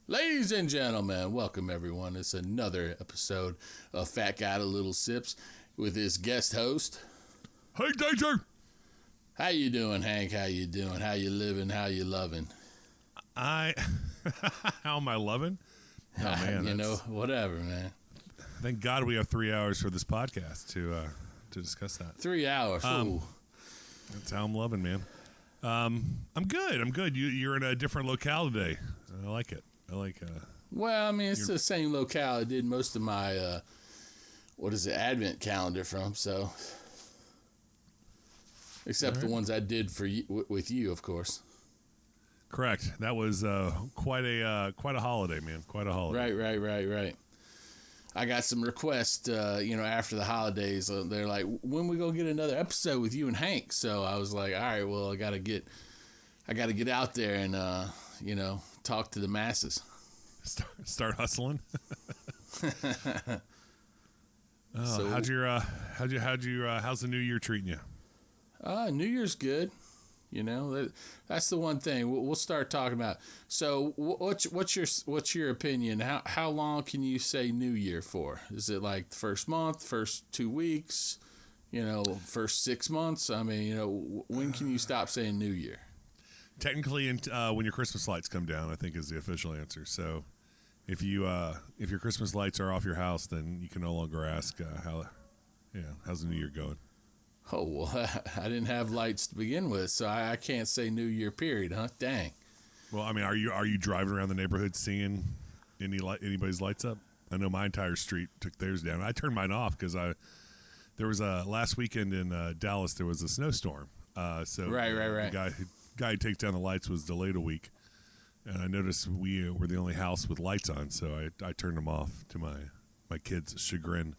Ladies and gentlemen, welcome everyone. It's another episode of Fat Guy to Little Sips with his guest host. Hey, DJ. How you doing, Hank? How you doing? How you living? How you loving? How am I loving? Oh, man, whatever, man. Thank God we have 3 hours for this podcast to discuss that. 3 hours. That's how I'm loving, man. I'm good. You're in a different locale today. I like it. Well, I mean, it's the same locale I did most of my, Advent calendar from, so. Except the ones I did for you, with you, of course. Correct. That was quite a holiday, man. Quite a holiday. Right. I got some requests, after the holidays. They're like, when we gonna get another episode with you and Hank? So I was like, all right, well, I gotta get out there and talk to the masses. Start hustling. So, how's the new year treating you? New Year's good. That's the one thing we'll start talking about. So what's your opinion? How long can you say New Year for? Is it like the first month, first 2 weeks, first 6 months? I mean, when can you stop saying New Year? Technically, when your Christmas lights come down, I think is the official answer. So if your Christmas lights are off your house, then you can no longer ask how's the New Year going. Oh, well, I didn't have lights to begin with, so I can't say New Year period, huh? Dang. Well, I mean, are you driving around the neighborhood seeing anybody's lights up? I know my entire street took theirs down. I turned mine off because there was last weekend in Dallas, there was a snowstorm. So right. The guy who takes down the lights was delayed a week. And I noticed we were the only house with lights on, so I turned them off to my kids' chagrin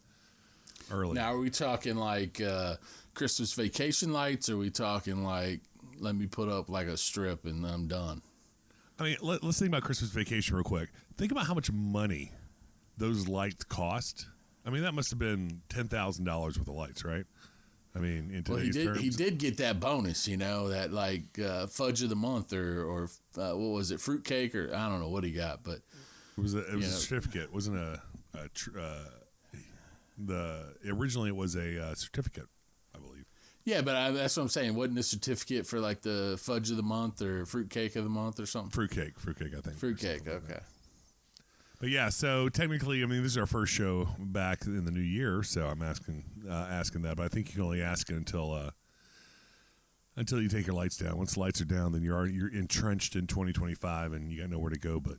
early. Now, are we talking like Christmas vacation lights, or are we talking like, let me put up like a strip and I'm done? I mean, let's think about Christmas vacation real quick. Think about how much money those lights cost. I mean, that must have been $10,000 worth of lights, right? I mean, in today's terms. He did get that bonus, that like fudge of the month or what was it, fruitcake, or I don't know what he got, but it was a certificate. It wasn't originally it was a certificate, I believe. Yeah, but that's what I'm saying. Wasn't a certificate for like the fudge of the month or fruitcake of the month or something? Fruitcake, I think. Fruitcake, okay. But yeah, so technically, I mean, this is our first show back in the new year, so I'm asking that. But I think you can only ask it until you take your lights down. Once the lights are down, then you're entrenched in 2025, and you got nowhere to go. But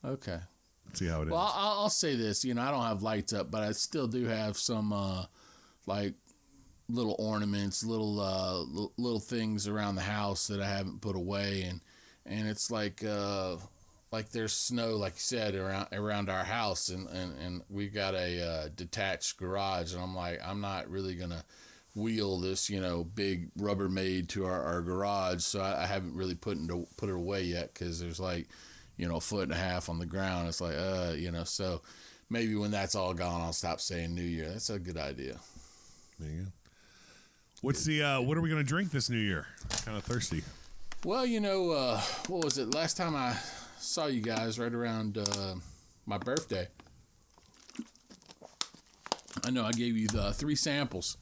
okay, let's see how it is. Well, I'll say this. I don't have lights up, but I still do have some like little ornaments, little things around the house that I haven't put away, and it's like there's snow, like you said, around our house, and we've got a detached garage, and I'm like, I'm not really gonna wheel this big Rubbermaid to our garage, so I haven't really put it away yet, because there's like a foot and a half on the ground. It's like so maybe when that's all gone, I'll stop saying New Year. That's a good idea. There you go. What's what are we gonna drink this New Year? Kind of thirsty. Well, what was it? Last time I saw you guys right around my birthday, I know I gave you the 3 samples.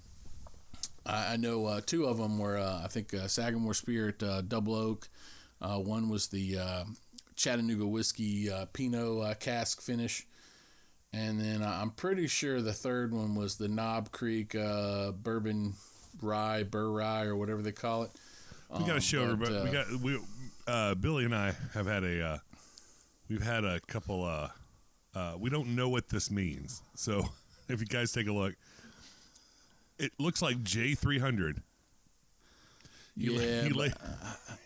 I know 2 of them were, I think, Sagamore Spirit Double Oak. One was the Chattanooga Whiskey Pinot cask finish. And then I'm pretty sure the third one was the Knob Creek Bourbon Rye, Burr Rye, or whatever they call it. We got to show everybody. Billy and I have had we've had a couple. We don't know what this means, so if you guys take a look, it looks like J300.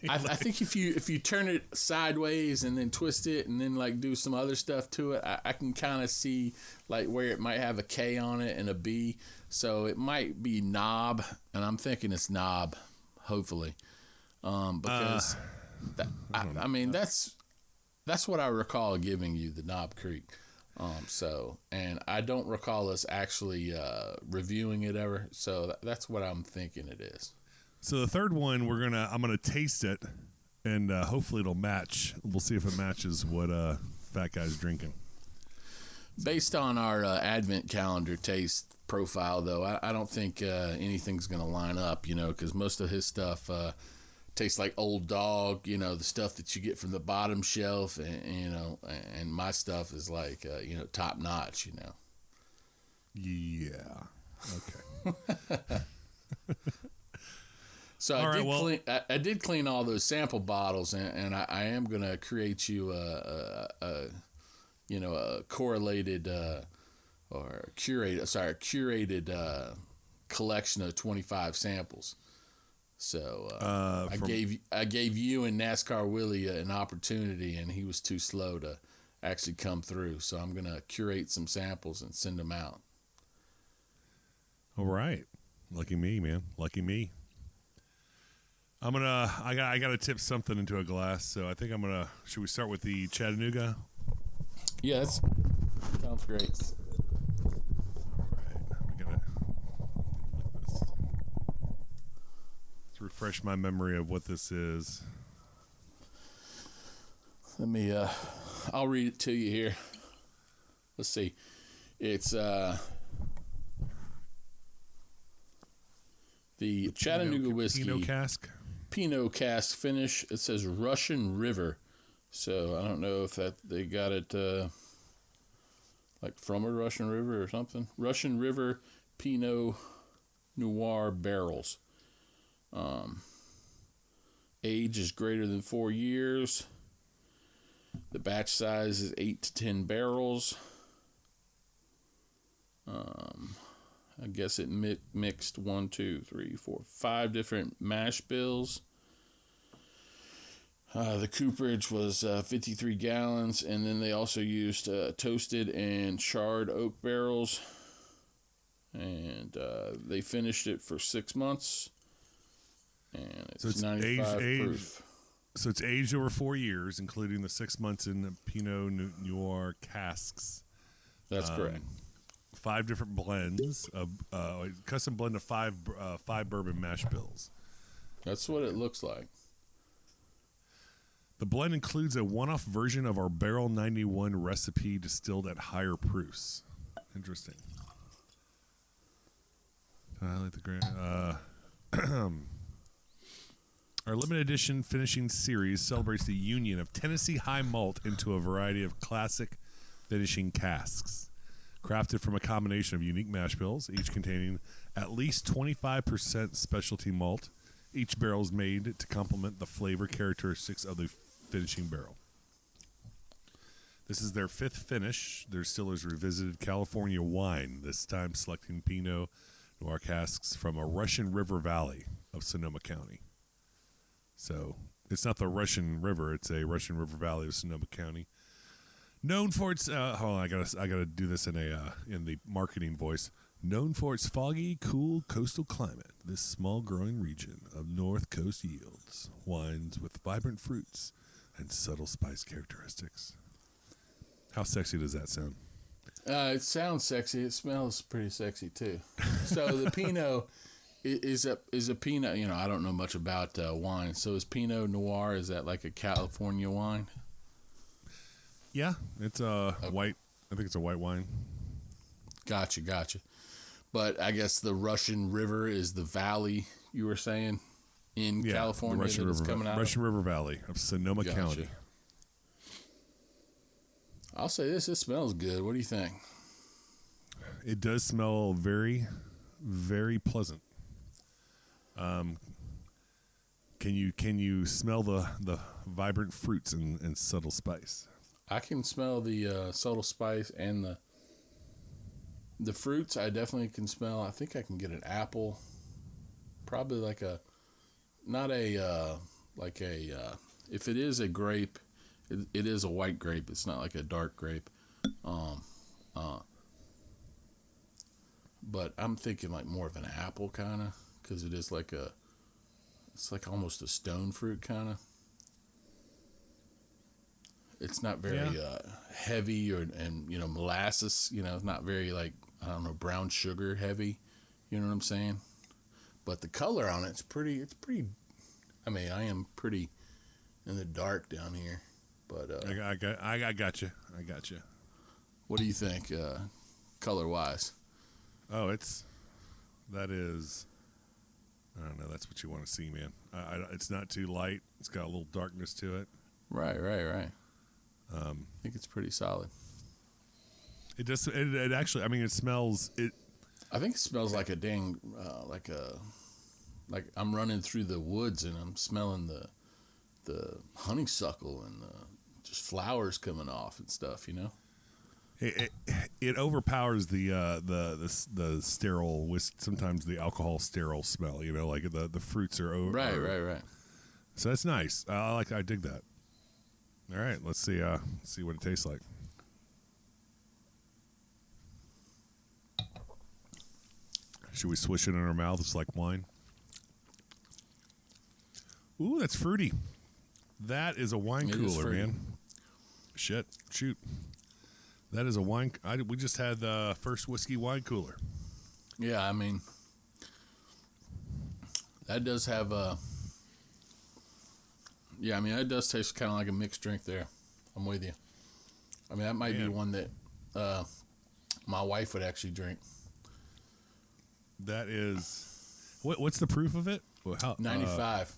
I think if you turn it sideways and then twist it and then like do some other stuff to it, I can kind of see like where it might have a K on it and a B, so it might be Knob, and I'm thinking it's Knob, hopefully, because I mean that's what I recall giving you, the Knob Creek. And I don't recall us actually reviewing it ever, so that's what I'm thinking it is. So the third one, I'm gonna taste it, and hopefully it'll match. We'll see if it matches what fat guys drinking. Based on our Advent calendar taste profile, though, I don't think anything's going to line up, because most of his stuff tastes like Old Dog, the stuff that you get from the bottom shelf, and my stuff is like, top notch, Yeah. Okay. So I did clean all those sample bottles, and I am going to create you a correlated curated collection of 25 samples. So I gave you and NASCAR Willie an opportunity, and he was too slow to actually come through. So I'm going to curate some samples and send them out. All right. Lucky me, man. Lucky me. I gotta tip something into a glass, so I think should we start with the Chattanooga? Yes. Sounds great. All right. We gotta look this. Let's refresh my memory of what this is. Let me, I'll read it to you here. Let's see. It's, the Chattanooga whiskey. Pinot cask finish. It says Russian River. So I don't know if they got it like from a Russian river or something. Russian River Pinot Noir barrels. Age is greater than 4 years. The batch size is 8 to 10 barrels. I guess it mixed 1, 2, 3, 4, 5 different mash bills. The cooperage was 53 gallons, and then they also used toasted and charred oak barrels. And they finished it for 6 months. And it's 95 proof. So it's aged over 4 years, including the 6 months in Pinot Noir casks. That's correct. 5 different blends, a custom blend of 5 bourbon mash bills. That's what it looks like. The blend includes a one-off version of our Barrel 91 recipe distilled at higher proofs. Interesting. I like the grand. Our limited edition finishing series celebrates the union of Tennessee High Malt into a variety of classic finishing casks. Crafted from a combination of unique mash bills, each containing at least 25% specialty malt. Each barrel is made to complement the flavor characteristics of the finishing barrel. This is their 5th finish. Their distillers revisited California wine, this time selecting Pinot Noir casks from a Russian River Valley of Sonoma County. So it's not the Russian River; it's a Russian River Valley of Sonoma County. Known for its hold on, I gotta do this in the marketing voice. Known for its foggy, cool coastal climate, this small growing region of North Coast yields wines with vibrant fruits and subtle spice characteristics. How sexy does that sound? It sounds sexy. It smells pretty sexy too. So the Pinot is a Pinot. I don't know much about wine. So is Pinot Noir? Is that like a California wine? Yeah, it's a white. I think it's a white wine. Gotcha. But I guess the Russian River is the valley you were saying in California the Russian that River, it's coming out Russian River Valley of Sonoma County. I'll say this. It smells good. What do you think? It does smell very, very pleasant. Can you smell the vibrant fruits and subtle spice? I can smell the subtle spice and the fruits. I definitely can smell. I think I can get an apple. Probably like if it is a grape, it is a white grape. It's not like a dark grape. But I'm thinking like more of an apple kind of, because it is it's like almost a stone fruit kind of. It's not very heavy and molasses. It's not very brown sugar heavy. You know what I'm saying? But the color on it's pretty. I mean, I am pretty in the dark down here, but I got you. I got you. What do you think, color wise? Oh, that is. I don't know. That's what you want to see, man. It's not too light. It's got a little darkness to it. Right. I think it's pretty solid. It just. It actually. I mean, it smells. I think it smells like a dang, like I'm running through the woods and I'm smelling the honeysuckle and just flowers coming off and stuff. You know. It overpowers the sterile, sometimes the alcohol sterile smell. You know, like the fruits are over. Right. So that's nice. I dig that. All right, let's see what it tastes like. Should we swish it in our mouth? It's like wine. Ooh, that's fruity. That is a wine cooler, man. Shoot. That is a wine. We just had the first whiskey wine cooler. Yeah, I mean, that does have a. Yeah, I mean, that does taste kind of like a mixed drink there. I'm with you. I mean, that might be one that my wife would actually drink. That is. What's the proof of it? 95.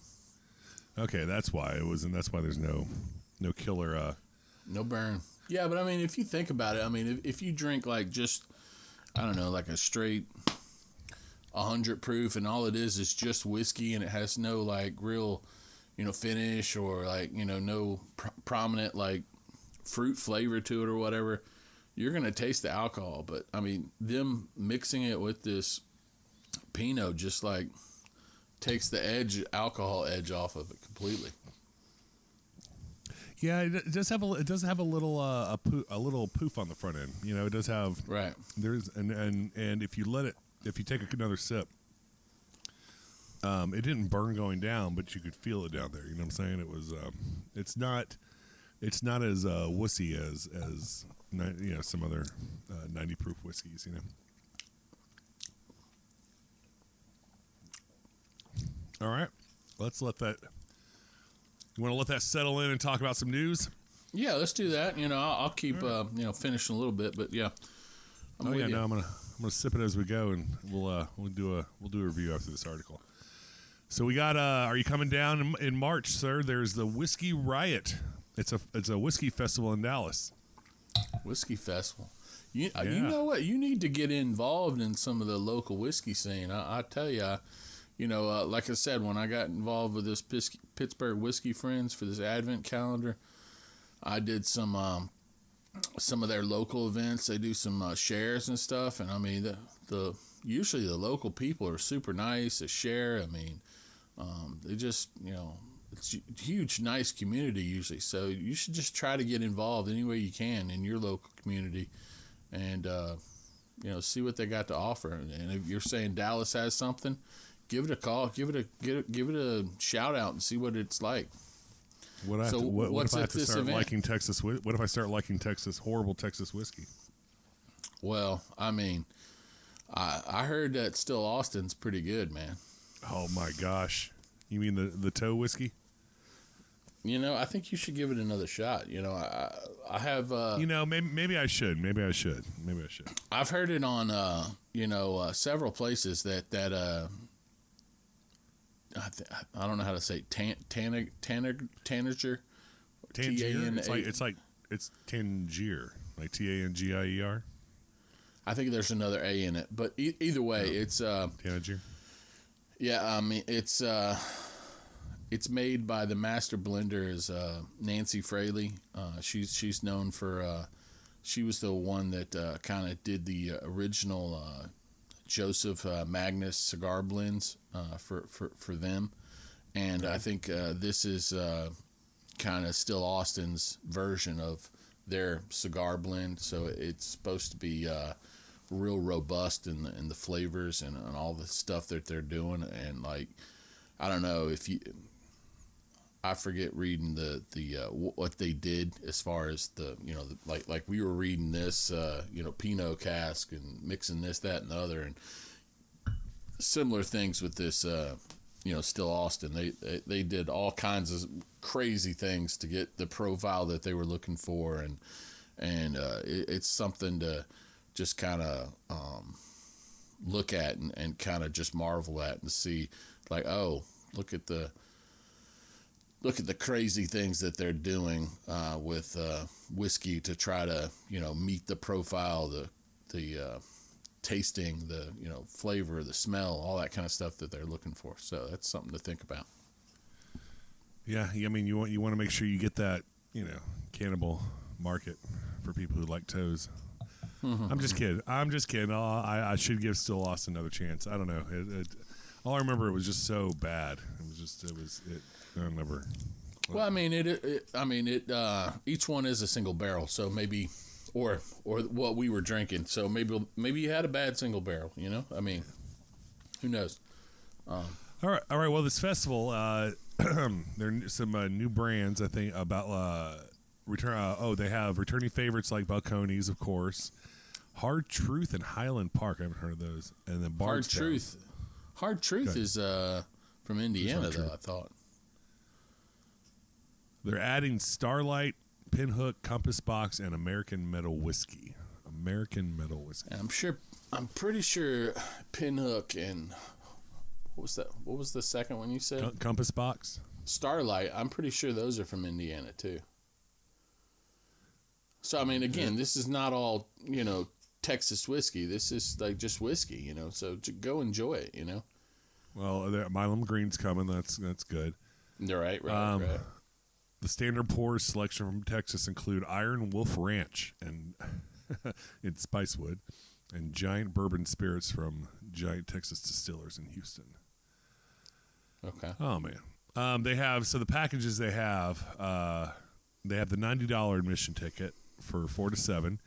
Okay, that's why it was, and that's why there's no killer. No burn. Yeah, but I mean, if you think about it, I mean, if you drink like just, I don't know, like a straight 100 proof, and all it is just whiskey, and it has no like real, finish or like no prominent like fruit flavor to it or whatever, you're gonna taste the alcohol. But I mean, them mixing it with this Pinot just like takes the alcohol edge off of it completely. Yeah, it does have a little a little poof on the front end. It does have right. There's and if you take another sip, it didn't burn going down, but you could feel it down there. You know what I'm saying? It was it's not as wussy as some other 90 proof whiskeys. All right, let's let that. You want to let that settle in and talk about some news? Yeah, let's do that. I'll keep finishing a little bit, but yeah. I'm gonna sip it as we go, and we'll do a review after this article. So we got. Are you coming down in March, sir? There's the Whiskey Riot. It's a whiskey festival in Dallas. Whiskey festival. You know what? You need to get involved in some of the local whiskey scene. I tell you. Like I said, when I got involved with this Pittsburgh Whiskey Friends for this Advent calendar, I did some of their local events. They do some shares and stuff, and I mean, usually the local people are super nice. They share. I mean, they just it's a huge, nice community usually. So you should just try to get involved any way you can in your local community, and see what they got to offer. And if you're saying Dallas has something, give it a call, give it a shout out, and see what it's like. What if I have to start liking Texas? What if I start liking horrible Texas whiskey? Well, I mean, I heard that Still Austin's pretty good, man. Oh my gosh, you mean the toe whiskey? I think you should give it another shot. I have. Maybe I should. I've heard it on several places that. I don't know how to say Tanager. Tangier. It's Tangier, like Tangier. I think there's another A in it, but either way, it's Tangier. Yeah, I mean it's made by the master blender is Nancy Fraley. She's known for she was the one that kind of did the original Joseph Magnus cigar blends for them, and I think this is kind of Still Austin's version of their cigar blend. So it's supposed to be real robust in the flavors and all the stuff that they're doing. And like, I don't know if you. I forget reading the what they did as far as like we were reading this Pinot cask and mixing this, that, and the other, and similar things with this Still Austin. They did all kinds of crazy things to get the profile that they were looking for, and and it's something to just kind of look at and kind of just marvel at and see, like, oh, look at the crazy things that they're doing with whiskey to try to, meet the profile, the tasting, the, flavor, the smell, all that kind of stuff that they're looking for. So that's something to think about. Yeah, I mean, you want to make sure you get that, cannibal market for people who like toes. I'm just kidding. I should give Still Lost another chance. I don't know. All I remember, it was just so bad. I don't remember. Well, I mean, each one is a single barrel, so maybe, or what we were drinking, so maybe you had a bad single barrel. I mean, who knows? All right. Well, this festival, there are some new brands, I think, about return. They have returning favorites like Balcones, of course, Hard Truth, and Highland Park. I haven't heard of those. And then Bardstown. Hard Truth is from Indiana, though. I thought. They're adding Starlight, Pinhook, Compass Box, and American Metal Whiskey. And I'm pretty sure Pinhook and what was that? What was the second one you said? Compass Box. Starlight. I'm pretty sure those are from Indiana too. So I mean, again, this is not all Texas whiskey. This is like just whiskey, So go enjoy it, Well, Milam Green's coming. That's good. Right. The standard pours selection from Texas include Iron Wolf Ranch and in Spicewood, and Giant Bourbon Spirits from Giant Texas Distillers in Houston. Okay. Oh man, they have the packages they have the $90 admission ticket for 4 to 7.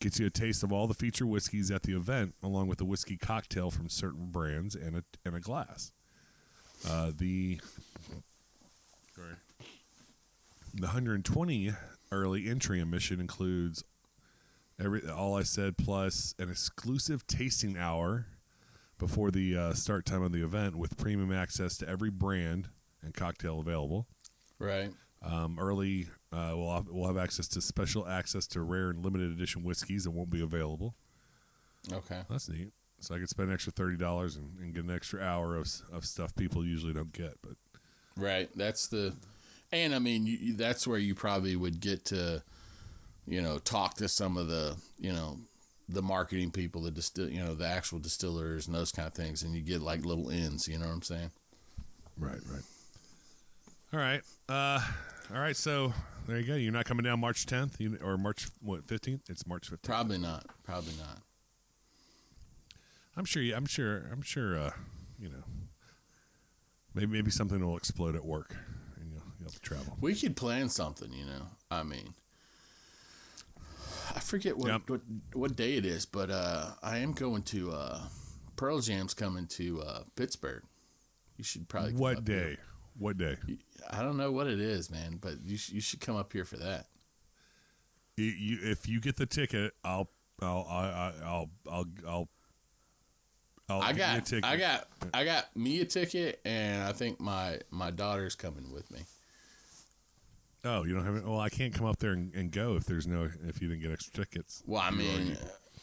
Gets you a taste of all the feature whiskeys at the event, along with a whiskey cocktail from certain brands and a glass. The 120 early entry admission includes all I said plus an exclusive tasting hour before the start time of the event with premium access to every brand and cocktail available. Right. Early, we'll have access to rare and limited edition whiskeys that won't be available. Okay. That's neat. So I could spend an extra $30 and get an extra hour of stuff people usually don't get. But right. And I mean, that's where you probably would get to, talk to some of the, the marketing people, the actual distillers and those kind of things, and you get like little ins. You know what I'm saying? Right. All right. So there you go. You're not coming down March 10th or March 15th? It's March 15th. Probably not. I'm sure. Maybe something will explode at work. You'll have to travel. We could plan something, I mean, I forget what day it is, but I am going to Pearl Jam's coming to Pittsburgh. You should probably come What up day? Here. What day? I don't know what it is, man, but you should come up here for that. If you get the ticket, I'll I get you a ticket. I got me a ticket, and I think my daughter's coming with me. Oh, you don't have it? Well, I can't come up there and go if you didn't get extra tickets. Well, I mean,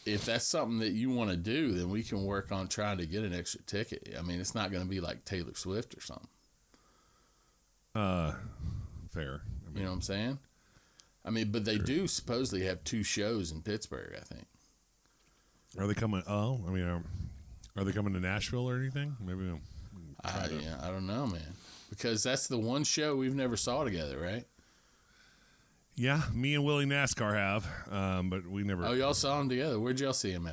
if that's something that you want to do, then we can work on trying to get an extra ticket. I mean, it's not going to be like Taylor Swift or something. Fair. You know what I'm saying? I mean, but they do supposedly have 2 shows in Pittsburgh, I think. Are they coming? Oh, I mean, are they coming to Nashville or anything? Maybe. I don't know, man. Because that's the one show we've never saw together, right? Yeah, me and Willie NASCAR have, but we never. Oh, y'all saw them together. Where'd y'all see them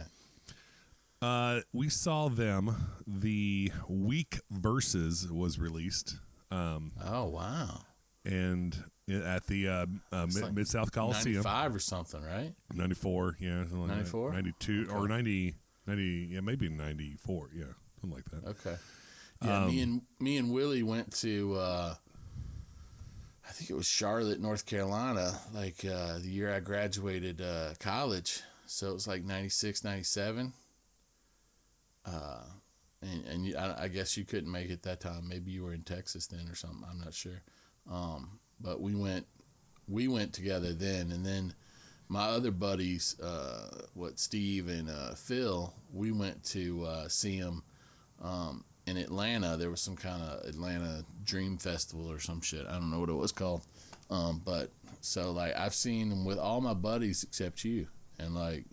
at? We saw them the week Versus was released. Oh, wow. And at the Mid-South Coliseum. 95 or something, right? 94, yeah. 94? 92, okay. Or 90, yeah, maybe 94, yeah, something like that. Okay. Yeah, me and Willie went to, I think it was Charlotte, North Carolina, like the year I graduated college. So it was like 96, 97. And I guess you couldn't make it that time. Maybe you were in Texas then or something. I'm not sure. But we went together then, and then my other buddies, Steve and Phil, we went to see them in Atlanta. There was some kind of Atlanta Dream Festival or some shit. I don't know what it was called. But so like I've seen them with all my buddies except you, and like.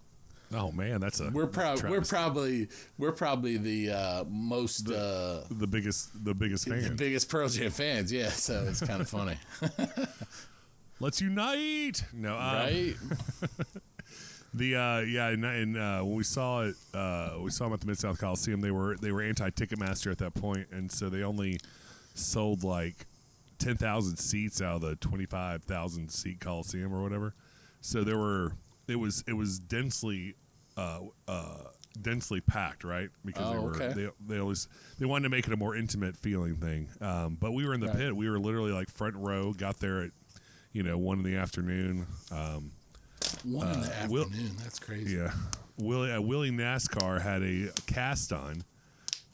Oh man, that's a we're probably the most the biggest fan. The biggest Pearl Jam fans, yeah. So it's kind of funny. Let's unite. No, right. When we saw it, we saw them at the Mid South Coliseum. They were anti-Ticketmaster at that point, and so they only sold like 10,000 seats out of the 25,000 seat Coliseum or whatever. So it was densely packed, right? Because they wanted to make it a more intimate feeling thing. But we were in the pit. We were literally like front row. Got there at 1 in the afternoon. 1 in the afternoon. That's crazy. Yeah, Willie NASCAR had a cast on,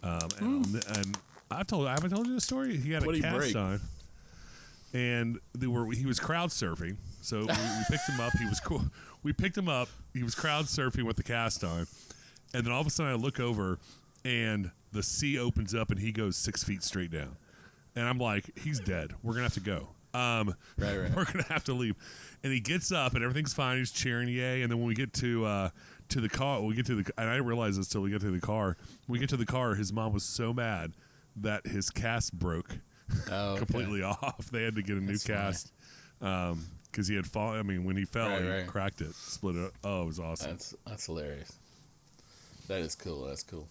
and I haven't told you the story. He had a cast on, and he was crowd surfing. So we picked him up. He was cool. We picked him up. He was crowd surfing with the cast on, and then all of a sudden I look over, and the sea opens up, and he goes 6 feet straight down, and I'm like, he's dead. We're gonna have to go. Right. We're gonna have to leave. And he gets up, and everything's fine. He's cheering, yay! And then when we get to the car, and I didn't realize this till we get to the car. When we get to the car, his mom was so mad that his cast broke completely off. They had to get a new cast. Because he had fallen. I mean, when he fell, he cracked it, split it. Oh, it was awesome. That's hilarious. That is cool. That's cool.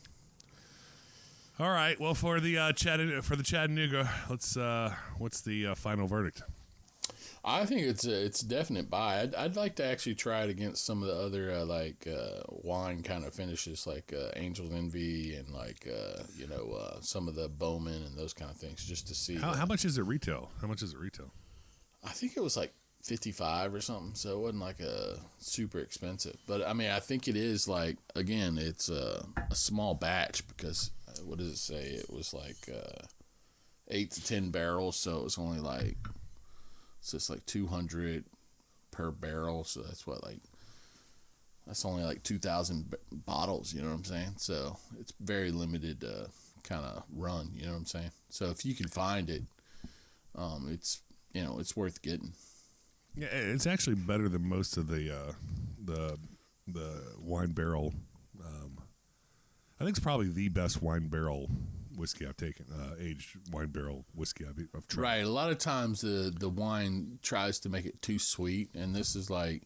All right. Well, for the Chattanooga, let's. What's the final verdict? I think it's a definite buy. I'd like to actually try it against some of the other wine kind of finishes like Angel's Envy and some of the Bowman and those kind of things just to see. How much is it retail? I think it was like 55 or something, so it wasn't like a super expensive. But I mean, I think it is like, again, it's a small batch because what does it say? It was like 8 to 10 barrels, so it was only like it's just like 200 per barrel. So that's that's only like 2,000 bottles. You know what I'm saying? So it's very limited kind of run. You know what I'm saying? So if you can find it, it's worth getting. Yeah, it's actually better than most of the wine barrel. I think it's probably the best wine barrel whiskey I've taken, aged wine barrel whiskey I've tried. Right. A lot of times the wine tries to make it too sweet, and this is like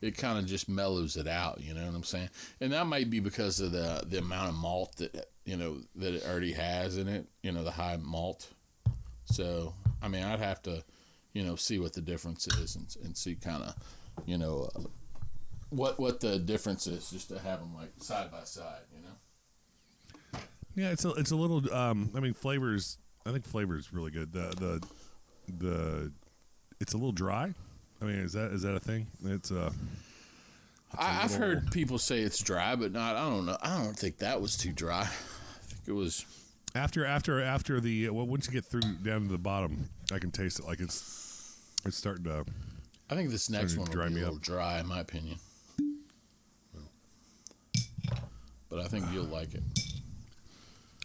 it kind of just mellows it out. You know what I'm saying? And that might be because of the amount of malt that that it already has in it. The high malt. So I mean, I'd have to see what the difference is and see kind of what the difference is, just to have them like side by side. Yeah, it's a little. I mean, flavors. I think flavor is really good. The it's a little dry. I mean, is that a thing? I've heard people say it's dry, but not. I don't know. I don't think that was too dry. I think it was after the. Well, once you get through down to the bottom, I can taste it. Like it's starting to. I think this next one will be a little dry, in my opinion. But I think you'll like it.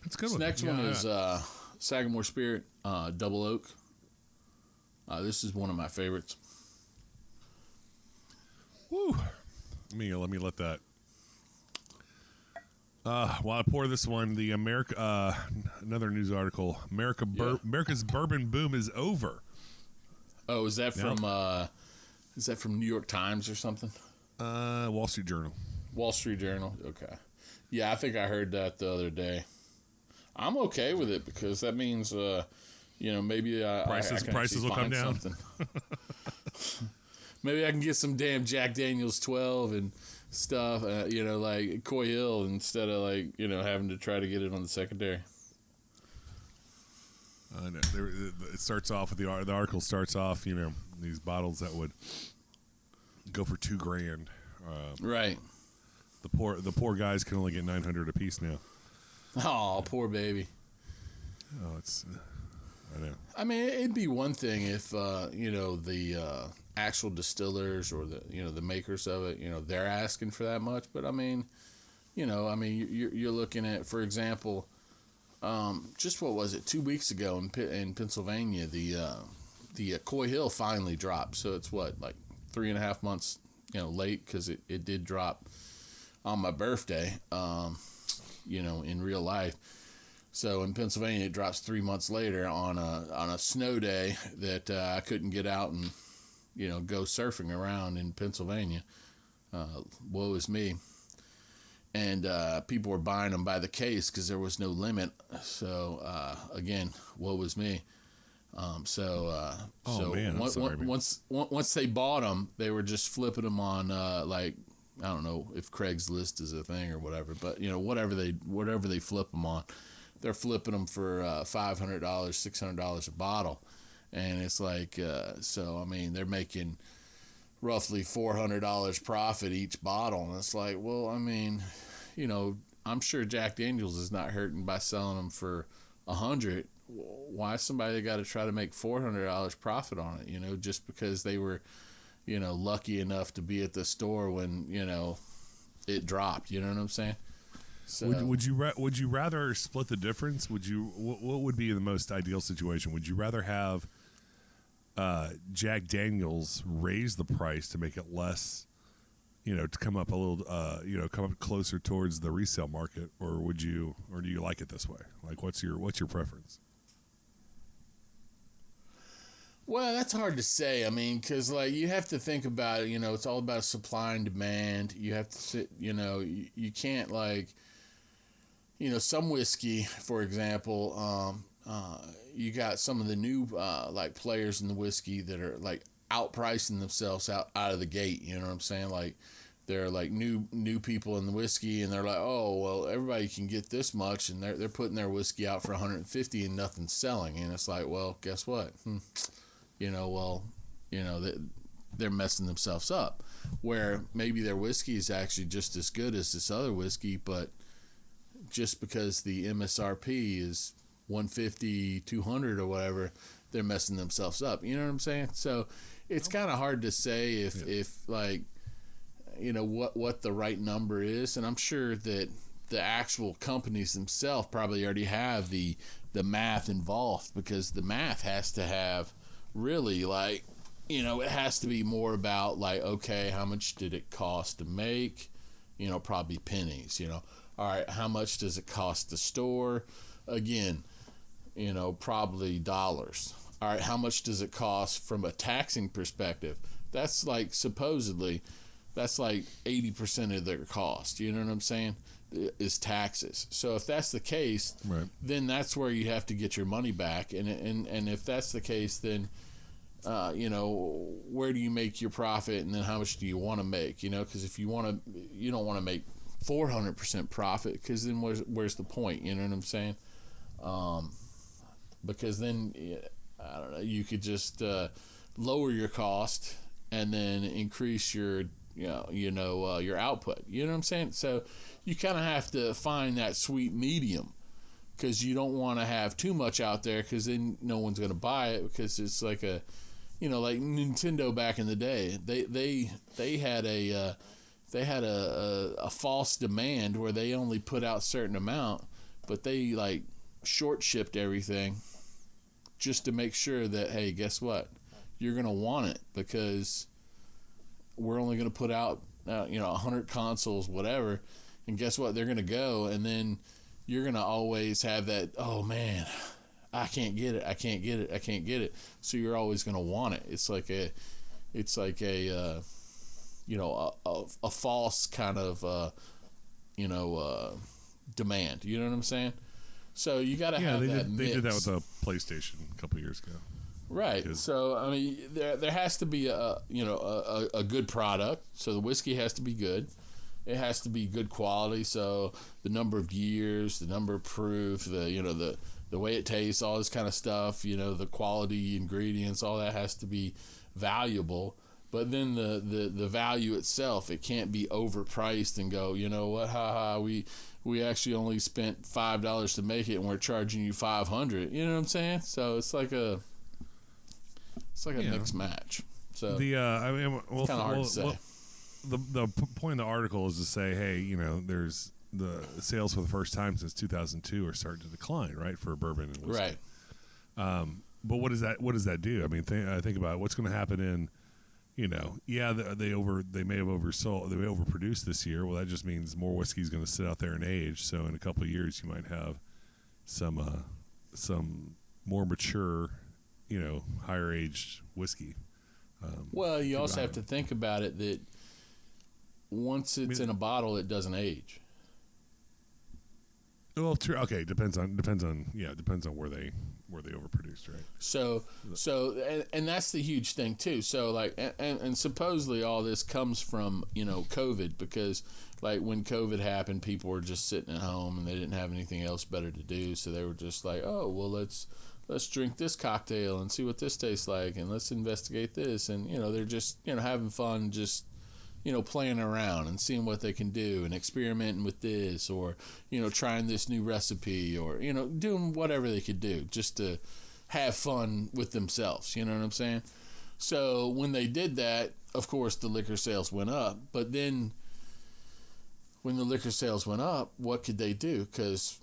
It's good. This next one is Sagamore Spirit Double Oak. This is one of my favorites. Woo! Let me let that. While I pour this one, the another news article. America's bourbon boom is over. Oh, is that from New York Times or something? Wall Street Journal. Wall Street Journal. Okay. Yeah, I think I heard that the other day. I'm okay with it because that means, maybe prices will come down. Maybe I can get some damn Jack Daniel's 12 and stuff, like Coy Hill instead of having to try to get it on the secondary. I know. It starts off with the article starts off, these bottles that would go for $2,000. Right. The poor guys can only get $900 a piece now. Oh, poor baby. Oh, I know. I mean, it'd be one thing if actual distillers or the makers of it, they're asking for that much. But I mean, you're looking at, for example, just what was it, 2 weeks ago in Pennsylvania, the Coy Hill finally dropped. So it's what, like 3.5 months, late, because it did drop on my birthday, in real life. So in Pennsylvania, it drops 3 months later on a snow day that I couldn't get out and go surfing around in Pennsylvania. Woe is me. And people were buying them by the case because there was no limit. So again, woe is me. Once they bought them, they were just flipping them on I don't know if Craigslist is a thing or whatever, but whatever they flip them on, they're flipping them for $500, $600 a bottle, and it's like so. I mean, they're making roughly $400 profit each bottle, and it's like, well, I mean, I'm sure Jack Daniel's is not hurting by selling them for $100. Why somebody got to try to make $400 profit on it? Just because they were, lucky enough to be at the store when it dropped. You know what I'm saying? So would you rather split the difference? What would be the most ideal situation? Would you rather have Jack Daniel's raise the price to make it less, to come up a little, come up closer towards the resale market, or do you like it this way? Like, what's your preference? Well, that's hard to say. I mean, because you have to think about it. It's all about supply and demand. You have to sit. You can't some whiskey, for example. You got some of the new players in the whiskey that are outpricing themselves out of the gate. You know what I'm saying? They're new people in the whiskey, and they're like, oh well, everybody can get this much, and they're putting their whiskey out for $150 and nothing's selling. And it's like, well, guess what? They're messing themselves up. Where maybe their whiskey is actually just as good as this other whiskey, but just because the MSRP is $150, $200 or whatever, they're messing themselves up. You know what I'm saying? So it's kind of hard to say if what the right number is. And I'm sure that the actual companies themselves probably already have the math involved, because the math has to have really it has to be more about okay, how much did it cost to make? Probably pennies. All right, how much does it cost to store? Again, probably dollars. All right, how much does it cost from a taxing perspective? That's supposedly, that's 80% of their cost. You know what I'm saying? Is taxes. So if that's the case, right, then that's where you have to get your money back. And if that's the case, then where do you make your profit, and then how much do you want to make? Because if you don't want to make 400% profit, because then where's the point? You know what I'm saying? Because then I don't know, you could just lower your cost and then increase your your output. You know what I'm saying? So you kind of have to find that sweet medium, because you don't want to have too much out there, because then no one's going to buy it, because it's like Nintendo back in the day. They had a false demand where they only put out certain amount, but they short shipped everything just to make sure that, hey, guess what? You're going to want it, because we're only going to put out 100 consoles, whatever, and guess what? They're going to go, and then you're going to always have that, oh man, I can't get it. So you're always going to want it. It's like a false kind of demand. You know what I'm saying? So you got to have that mix. They did that with the PlayStation a couple of years ago. Right. So I mean, there has to be a good product. So the whiskey has to be good. It has to be good quality. So the number of years, the number of proof, the way it tastes, all this kind of stuff. The quality, ingredients, all that has to be valuable. But then the value itself, it can't be overpriced and go, you know what, we actually only spent $5 to make it and we're charging you $500. You know what I'm saying? So it's like a mixed match. So I mean, well, kind of hard to say. The point of the article is to say, hey, there's the sales for the first time since 2002 are starting to decline, right, for bourbon and whiskey. Right. But what does that do? I mean, think about what's going to happen in, they may have overproduced this year. Well, that just means more whiskey is going to sit out there and age. So in a couple of years, you might have some more mature, higher aged whiskey. Well, you also have to think about it that once it's in a bottle, it doesn't age. Well, true. Okay, depends on where they overproduced, right? So and that's the huge thing too. So like and supposedly all this comes from COVID, because like when COVID happened, people were just sitting at home and they didn't have anything else better to do, so they were just like, oh well, let's drink this cocktail and see what this tastes like, and let's investigate this, and they're just having fun, just playing around and seeing what they can do and experimenting with this, or trying this new recipe, or doing whatever they could do just to have fun with themselves. You know what I'm saying? So when they did that, of course the liquor sales went up. But then when the liquor sales went up, what could they do? Because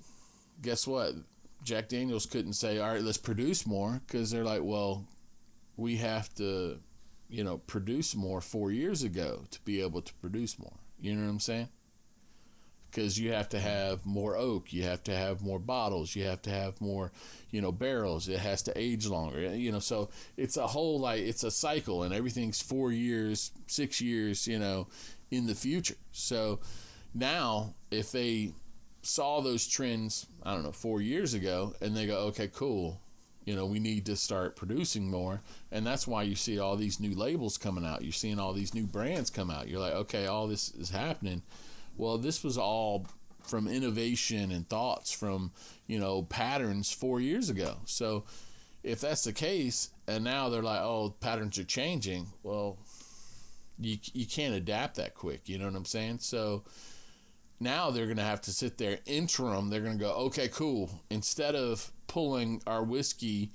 guess what? Jack Daniels couldn't say, all right, let's produce more, because they're like, well, we have to produce more 4 years ago to be able to produce more. You know what I'm saying? Because you have to have more oak, you have to have more bottles, you have to have more, barrels. It has to age longer. So it's a whole it's a cycle, and everything's 4 years, 6 years, in the future. So now if they saw those trends, 4 years ago, and they go, okay, cool. We need to start producing more. And that's why you see all these new labels coming out. You're seeing all these new brands come out. You're like, okay, all this is happening. Well, this was all from innovation and thoughts from, patterns 4 years ago. So if that's the case, and now they're like, oh, patterns are changing. Well, you can't adapt that quick. You know what I'm saying? So now they're going to have to sit there interim. They're going to go, okay, cool. Instead of pulling our whiskey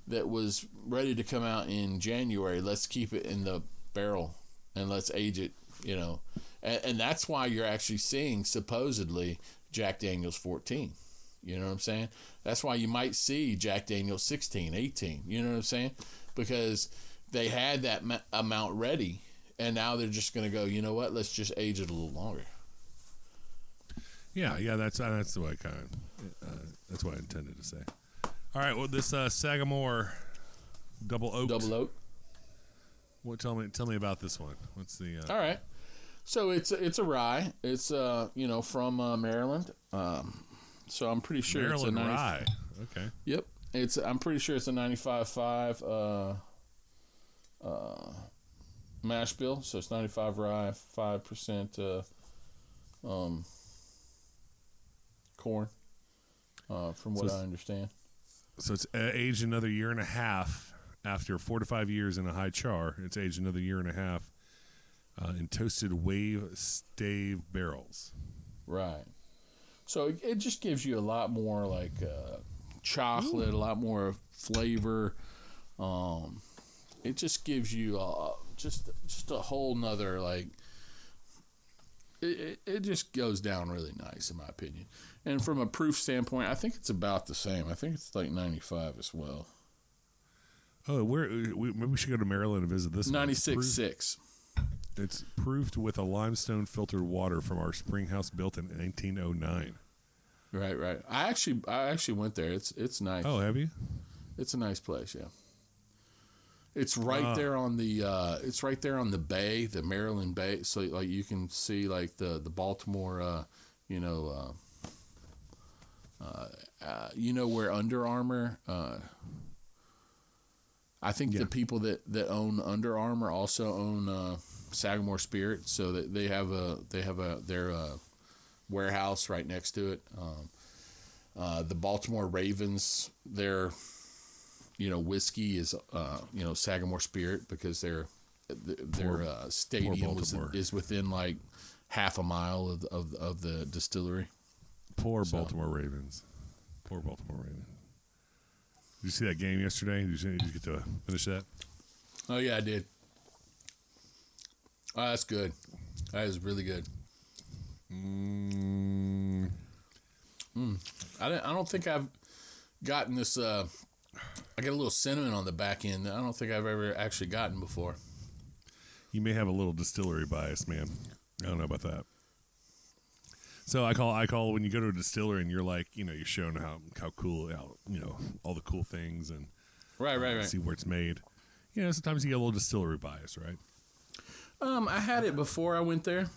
that was ready to come out in January, let's keep it in the barrel and let's age it, and that's why you're actually seeing supposedly Jack Daniel's 14. You know what I'm saying? That's why you might see Jack Daniel's 16, 18. You know what I'm saying? Because they had that amount ready, and now they're just going to go, you know what? Let's just age it a little longer. Yeah, that's the way that's what I intended to say. All right, well, this Sagamore Double Oak. Well, tell me about this one. What's the? All right, so it's a rye. It's from Maryland. So I'm pretty sure Maryland it's a rye. Okay. Yep, I'm pretty sure it's a 95.5 mash bill. So it's 95 rye, 5% corn, from what I understand. So it's aged another year and a half after 4 to 5 years in a high char. It's aged another year and a half in toasted wave stave barrels. Right. So it just gives you a lot more like chocolate, a lot more flavor. It just gives you just a whole nother like. It just goes down really nice in my opinion. And from a proof standpoint, I think it's about the same. I think it's like 95 as well. Oh, maybe we should go to Maryland and visit this. 96.6. It's proofed with a limestone filtered water from our spring house built in 1909. Right. I actually went there. It's nice. Oh, have you? It's a nice place, yeah. It's right there on the bay, the Maryland Bay. So like you can see like the Baltimore, where Under Armour. I think the people that own Under Armour also own Sagamore Spirit, so that they have their warehouse right next to it. The Baltimore Ravens, their whiskey is Sagamore Spirit, because their stadium is within like half a mile of the distillery. Baltimore Ravens. Poor Baltimore Ravens. Did you see that game yesterday? Did you get to finish that? Oh yeah, I did. Oh, that's good. That is really good. I don't think I've gotten this. I get a little cinnamon on the back end. I don't think I've ever actually gotten before. You may have a little distillery bias, man. I don't know about that. So I call when you go to a distillery and you're like, you're showing how cool, all the cool things and Right. see where it's made. Sometimes you get a little distillery bias, right? I had it before I went there,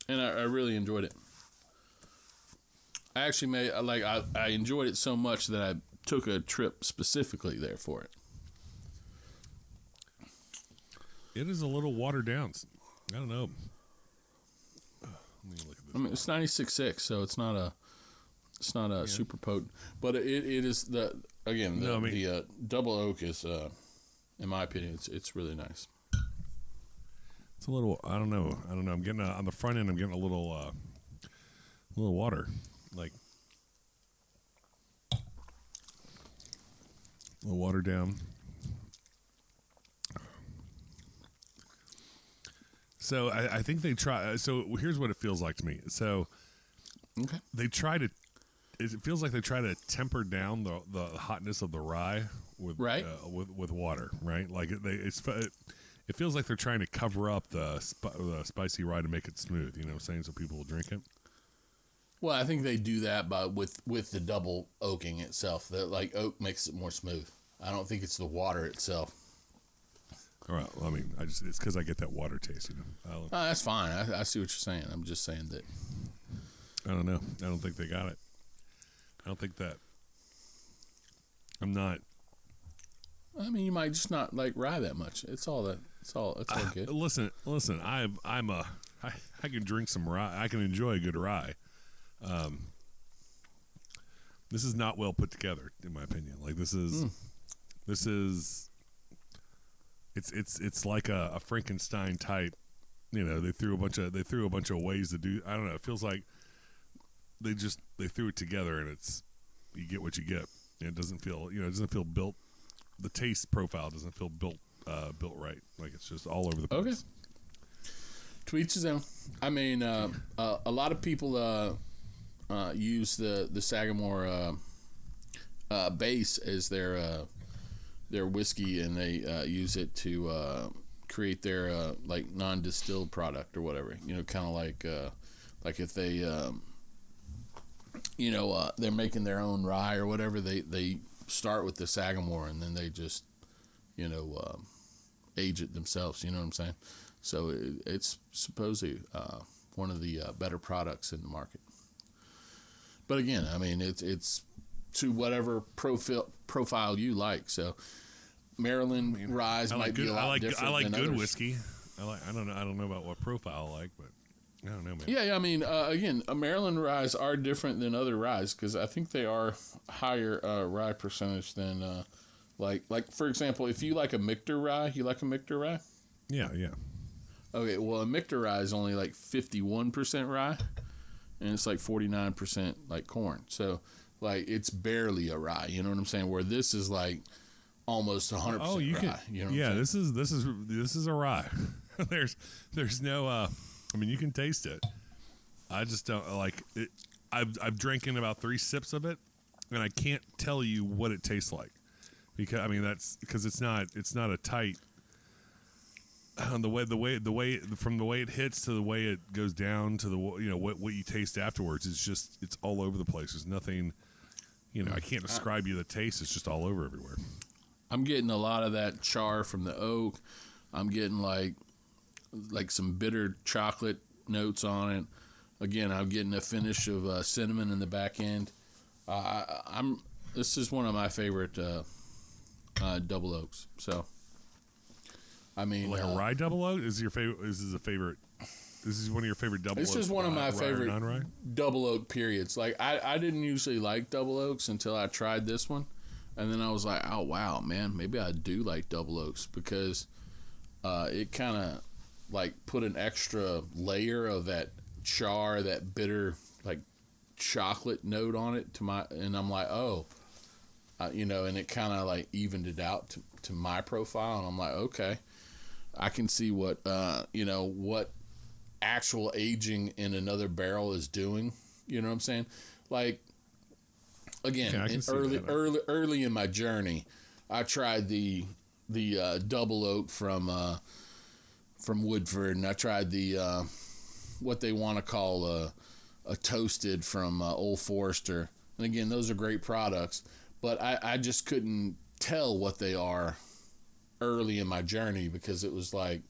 and I really enjoyed it. I actually I enjoyed it so much that I took a trip specifically there for it. It is a little watered down. I don't know. Let me look at this. I mean, it's 96.6, so it's not a super potent, but it is the double oak is, in my opinion, it's really nice. It's a little. I don't know. I'm getting on the front end. I'm getting a little water, like a little watered down. So I think they try. So here's what it feels like to me. So Okay. they try to. It feels like they try to temper down the hotness of the rye with Right. With water, right? Like it feels like they're trying to cover up the spicy rye to make it smooth. You know what I'm saying? So people will drink it. Well, I think they do that with the double oaking itself. That like oak makes it more smooth. I don't think it's the water itself. All right. Well, I mean, it's because I get that water taste. Oh, that's fine. I see what you're saying. I'm just saying that. I don't know. I don't think they got it. I don't think that. I'm not. I mean, you might just not like rye that much. It's all good. Listen. I can drink some rye. I can enjoy a good rye. This is not well put together, in my opinion. Like this is. It's like a Frankenstein type. They threw a bunch of ways to do. I don't know. It feels like they threw it together, and you get what you get. And it doesn't feel built. The taste profile doesn't feel built right. Like it's just all over the place. Okay. To each his own. I mean, a lot of people use the Sagamore base as their whiskey, and they use it to create their like non-distilled product or whatever. Kind of like if they they're making their own rye or whatever, they start with the Sagamore and then they just age it themselves. You know what I'm saying? So it's supposedly one of the better products in the market. But again, I mean, it's to whatever profile you like. So Maryland rye might be a lot different. I like than good others. whiskey. I don't know about what profile I like, but I don't know, man. Yeah. I mean, again, Maryland ryes are different than other ryes because I think they are higher rye percentage than like for example, if you like a Michter rye, you like a Michter rye? Yeah. Okay, well, a Michter rye is only like 51% rye, and it's like 49% like corn. So, like, it's barely a rye. You know what I'm saying? Where this is like almost 100% Oh, you rye. can. You know Yeah, this is a rye. there's no. I mean, you can taste it. I just don't like it. I've drank in about 3 sips of it, and I can't tell you what it tastes like because that's because it's not a tight. The way from the way it hits to the way it goes down to the what you taste afterwards, it's all over the place. There's nothing, I can't describe you the taste. It's just all over everywhere. I'm getting a lot of that char from the oak. I'm getting like some bitter chocolate notes on it. Again, I'm getting a finish of cinnamon in the back end. This is one of my favorite double oaks. So. I mean, like a rye double oak is your favorite. This is a favorite. This is one of your favorite double oaks. This is one of my favorite non-rye? double oak periods. Like I didn't usually like double oaks until I tried this one, and then I was like, oh wow, man, maybe I do like double oaks because it kind of like put an extra layer of that char, that bitter like chocolate note on it and I'm like, oh, and it kind of like evened it out to my profile, and I'm like, okay. I can see what what actual aging in another barrel is doing. You know what I'm saying? Like, again, Yeah, I can see early in my journey, I tried the double oak from Woodford, and I tried the what they want to call a toasted from Old Forester. And again, those are great products, but I just couldn't tell what they are early in my journey, because it was like,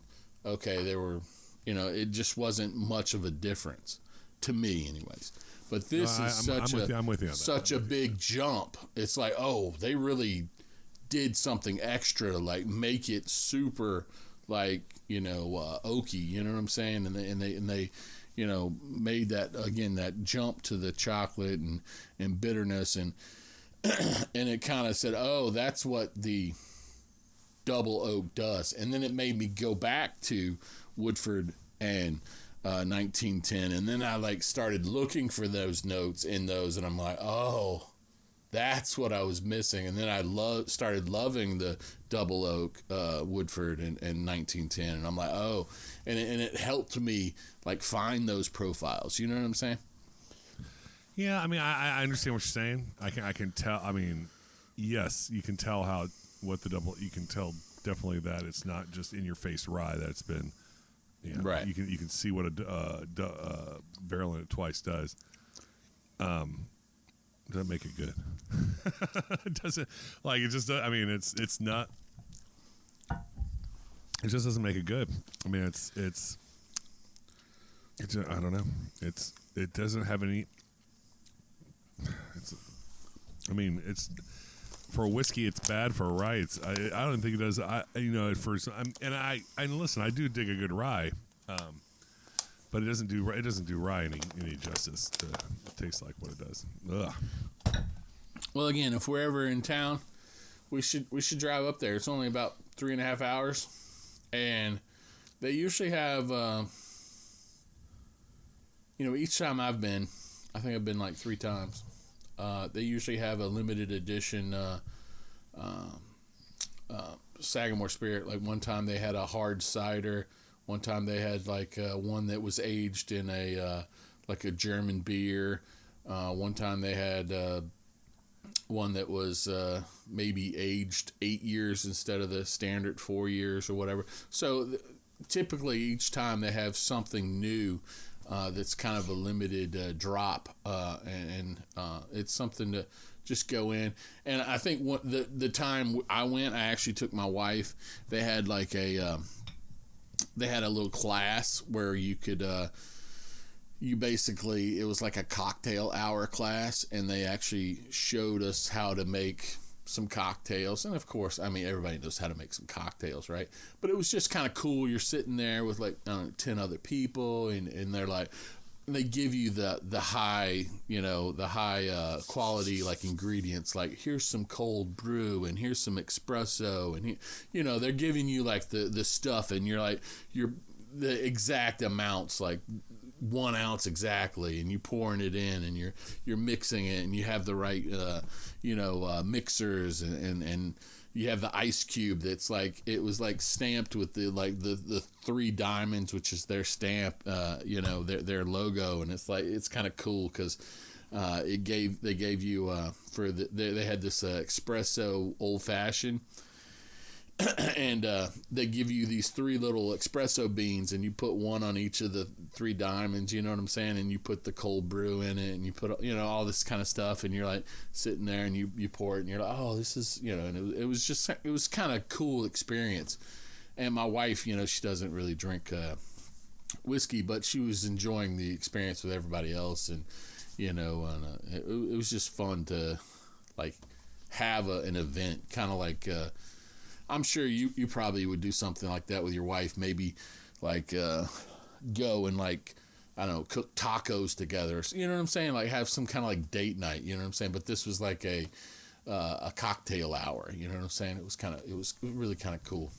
okay, they were, it just wasn't much of a difference to me, anyways. But this is I'm with you on that. such a big jump. It's like, oh, they really did something extra to like make it super, like, oaky. You know what I'm saying? And they made that, again, that jump to the chocolate and bitterness, and and it kind of said, oh, that's what the double oak does. And then it made me go back to Woodford and 1910, and then I like started looking for those notes in those, and I'm like, oh, that's what I was missing. And then I started loving the double oak Woodford and 1910, and I'm like, oh, and it helped me like find those profiles. You know what I'm saying? Yeah, I mean, I understand what you're saying. I can tell. I mean, yes, you can tell what the double. You can tell definitely that it's not just in your face rye, that it's been. Right. You can see what a barreling it twice does. Doesn't make it good. It doesn't, like, it just. I mean, it's not. It just doesn't make it good. I mean, it's. I don't know. It doesn't have any. I mean, it's for a whiskey. It's bad for a rye. I don't think it does. At first, listen. I do dig a good rye, but it doesn't do rye any justice to taste like what it does. Ugh. Well, again, if we're ever in town, we should drive up there. It's only about 3.5 hours, and they usually have. Each time I've been, I think I've been like 3 times. They usually have a limited edition Sagamore Spirit. Like one time they had a hard cider. One time they had like one that was aged in a German beer. One time they had one that was maybe aged 8 years instead of the standard 4 years or whatever. So typically each time they have something new. That's kind of a limited drop, and it's something to just go in. And I think the time I went, I actually took my wife. They had like a little class where you could you basically, it was like a cocktail hour class, and they actually showed us how to make some cocktails. And of course, I mean, everybody knows how to make some cocktails, right? But it was just kind of cool. You're sitting there with like 10 other people, and they're like, they give you the high, the high quality like ingredients, like here's some cold brew and here's some espresso, and they're giving you like the stuff, and you're the exact amounts, like 1 ounce exactly, and you pouring it in, and you're mixing it, and you have the right mixers, and you have the ice cube that's like, it was like stamped with the 3 diamonds, which is their stamp, their logo, and it's like, it's kind of cool because they gave you they had this espresso old fashioned. And they give you these 3 little espresso beans, and you put one on each of the 3 diamonds, you know what I'm saying? And you put the cold brew in it, and you put, all this kind of stuff, and you're like sitting there, and you pour it, and you're like, oh, this is, and it was kind of cool experience. And my wife, she doesn't really drink whiskey, but she was enjoying the experience with everybody else, and it was just fun to like have an event, kind of like. I'm sure you probably would do something like that with your wife. Maybe like go and like, I don't know, cook tacos together. You know what I'm saying? Like have some kind of like date night. You know what I'm saying? But this was like a cocktail hour. You know what I'm saying? It was really kind of cool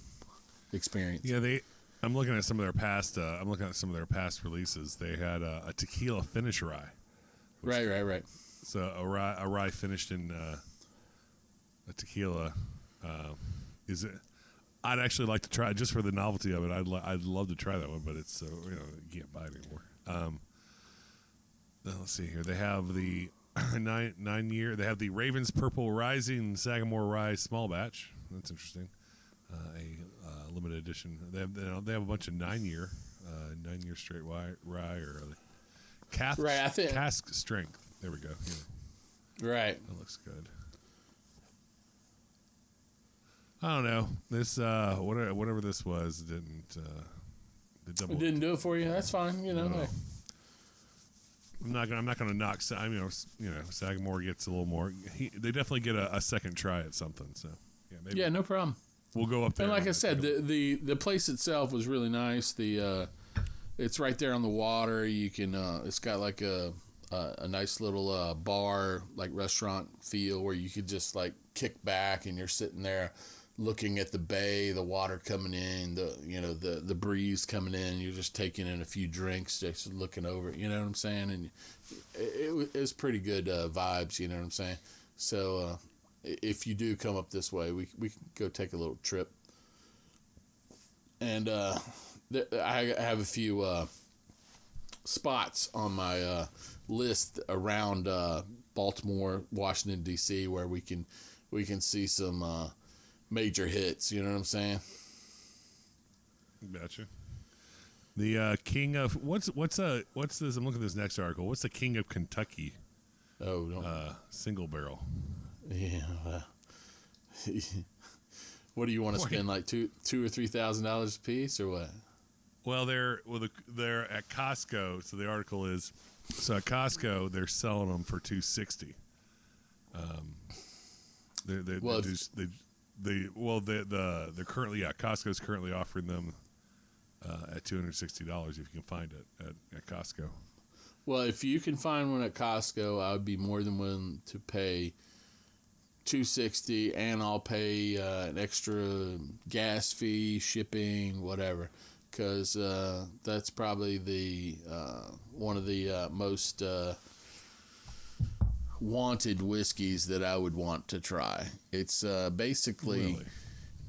experience. Yeah, I'm looking at some of their past. I'm looking at some of their past releases. They had a tequila finish rye. Right. So a rye finished in a tequila. Is it I'd actually like to try it just for the novelty of it. I'd love to try that one, but it's you can't buy it anymore. Let's see here. They have the 9 year. They have the Ravens Purple Rising Sagamore Rye Small Batch. That's interesting. A limited edition. They have a bunch of 9 year straight rye or cask strength. There we go. Here. Right. That looks good. I don't know. This whatever this was didn't. It didn't do it for you. That's fine. You know. No. I'm not gonna knock. Sagamore gets a little more. They definitely get a second try at something. So maybe. Yeah, no problem. We'll go up there. And like I said, the place itself was really nice. It's right there on the water. You can. It's got like a nice little bar, like restaurant feel, where you could just like kick back and you're sitting there looking at the bay, the water coming in, the breeze coming in. You're just taking in a few drinks, just looking over it. You know what I'm saying? And it was pretty good vibes. You know what I'm saying? So if you do come up this way, we can go take a little trip. And I have a few spots on my list around Baltimore, Washington D.C., where we can see some major hits. You know what I'm saying? Gotcha. The king of what's this? I'm looking at this next article. What's the king of Kentucky? Oh, no. Single barrel. Yeah. What do you want to spend, like $2,000 or $3,000 a piece, or what? Well, they're at Costco. So the article is, at Costco they're selling them for $260. They're currently Costco's currently offering them at $260 if you can find it at Costco. Well, if you can find one at Costco, I would be more than willing to pay $260, and I'll pay an extra gas fee, shipping, whatever, because that's probably the one of the most wanted whiskeys that I would want to try. It's basically Really?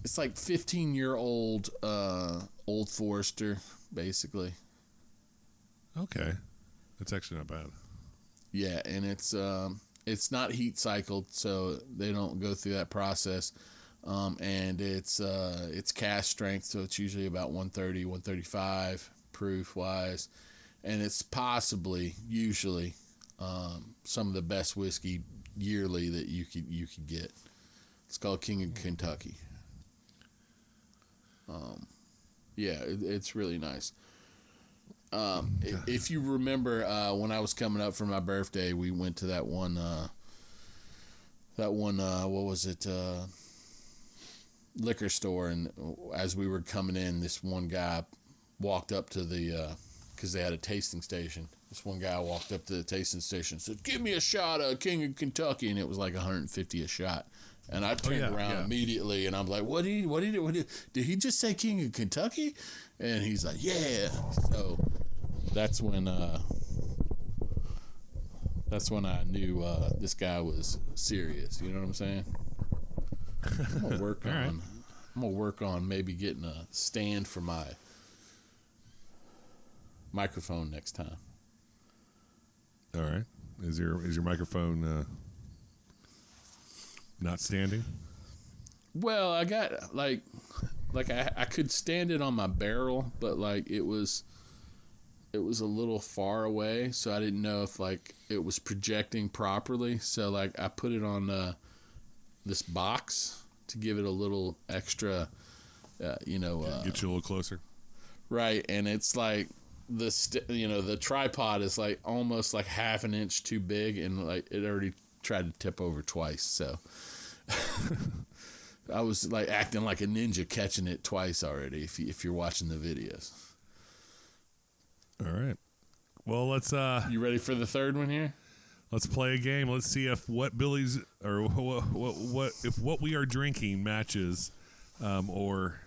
It's like 15-year-old Old Forester, basically. Okay, that's actually not bad. Yeah, and it's not heat cycled, so they don't go through that process. And it's cask strength, so it's usually about 130, 135 proof wise, and it's usually some of the best whiskey yearly that you could get. It's called King of Kentucky. It's really nice. If you remember, when I was coming up for my birthday, we went to that one, what was it, liquor store, and as we were coming in, this one guy walked up to because they had a tasting station. This one guy walked up to the tasting station and said, "Give me a shot of King of Kentucky," and it was like $150 a shot. And I turned around immediately, and I'm like, "What did he just say, King of Kentucky?" And he's like, "Yeah." So that's when I knew this guy was serious. You know what I'm saying? I'm gonna work on maybe getting a stand for my microphone next time. All right. Is your microphone not standing? Well, I got like I could stand it on my barrel, but like it was a little far away, so I didn't know if like it was projecting properly. So like I put it on this box to give it a little extra, get you a little closer. Right, and it's like the tripod is like almost like half an inch too big, and like it already tried to tip over twice. So I was like acting like a ninja catching it twice already. If you're watching the videos. All right. Well, let's. You ready for the third one here? Let's play a game. Let's see if what we are drinking matches, or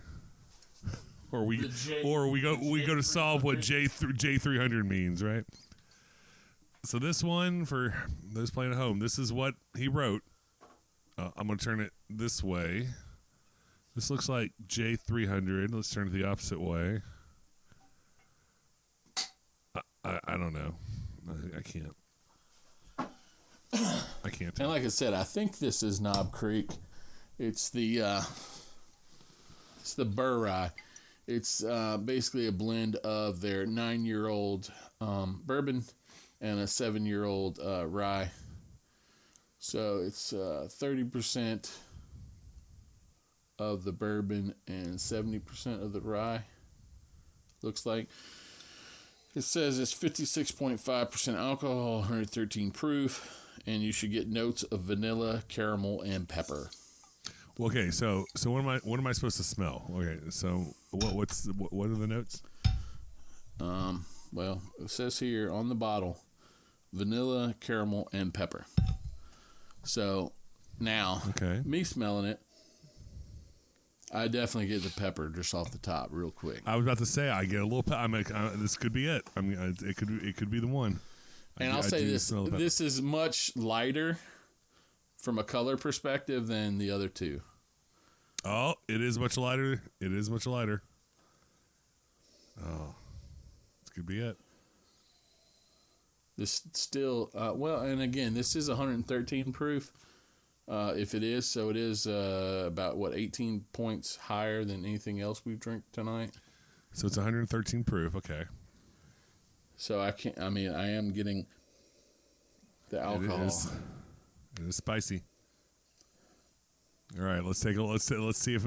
we go to solve what J300 means, right? So this one, for those playing at home, this is what he wrote. I'm going to turn it this way. This looks like J300. Let's turn it the opposite way. I don't know. I can't. I can't. And like I said, I think this is Knob Creek. It's the Burr Rye. It's basically a blend of their 9-year-old bourbon and a 7-year-old rye. So it's 30% of the bourbon and 70% of the rye. Looks like. It says it's 56.5% alcohol, 113 proof, and you should get notes of vanilla, caramel, and pepper. Okay, so what am I supposed to smell? Okay, so what are the notes? Well, it says here on the bottle, vanilla, caramel, and pepper. So now, Okay. me smelling it, I definitely get the pepper just off the top, real quick. I was about to say I get a little. I'm like, this could be it. I mean, it could be the one. And I'll say this: this is much lighter from a color perspective than the other two. Oh, it is much lighter. It is much lighter. Oh, this could be it. This still, well, and again, this is 113 proof. If it is, so it is about, 18 points higher than anything else we've drank tonight. So it's 113 proof. Okay. So I am getting the alcohol. It is spicy. All right, let's see if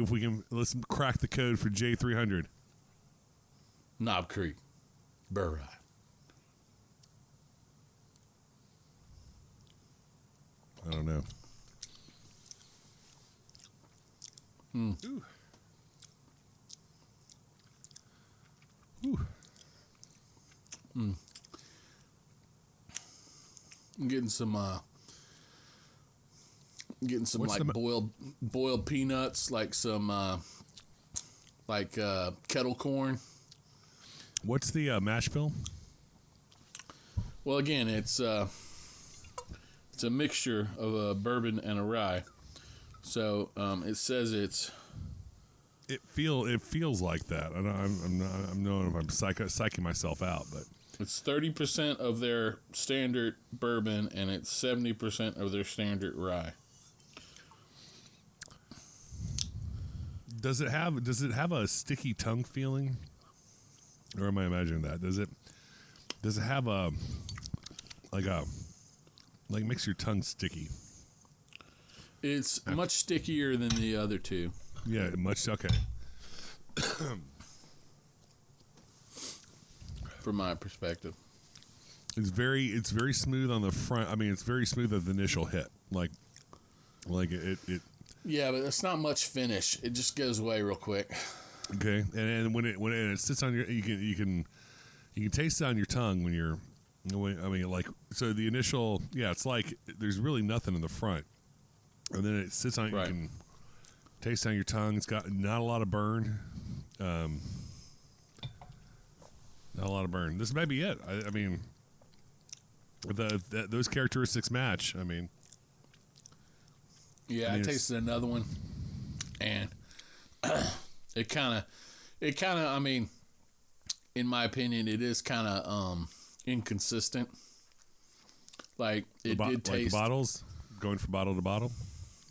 we can crack the code for J300. Knob Creek, Burr Rye. I don't know. Ooh. Ooh. I'm getting some What's like boiled peanuts, like some kettle corn. What's the mash bill? Well, again, it's a mixture of a bourbon and a rye. So it says it's. It feels like that. I'm knowing if I'm psyching myself out, but It's 30% of their standard bourbon and it's 70% of their standard rye. does it have a sticky tongue feeling, or am I imagining that? Does it have a makes your tongue sticky? It's much stickier than the other two. Yeah, much okay. From my perspective. It's very smooth on the front. I mean, it's very smooth at the initial hit. Like it. Yeah, but it's not much finish. It just goes away real quick. Okay, and when it sits on your, you can taste it on your tongue when you're. I mean, like, so the initial, yeah, it's like there's really nothing in the front, and then it sits on. Right. You can taste it on your tongue. It's got not a lot of burn. Not a lot of burn. This may be it. I mean, those characteristics match. I mean, yeah, I tasted another one, and it kind of. I mean, in my opinion, it is kind of inconsistent. Like it did taste like bottles, going from bottle to bottle.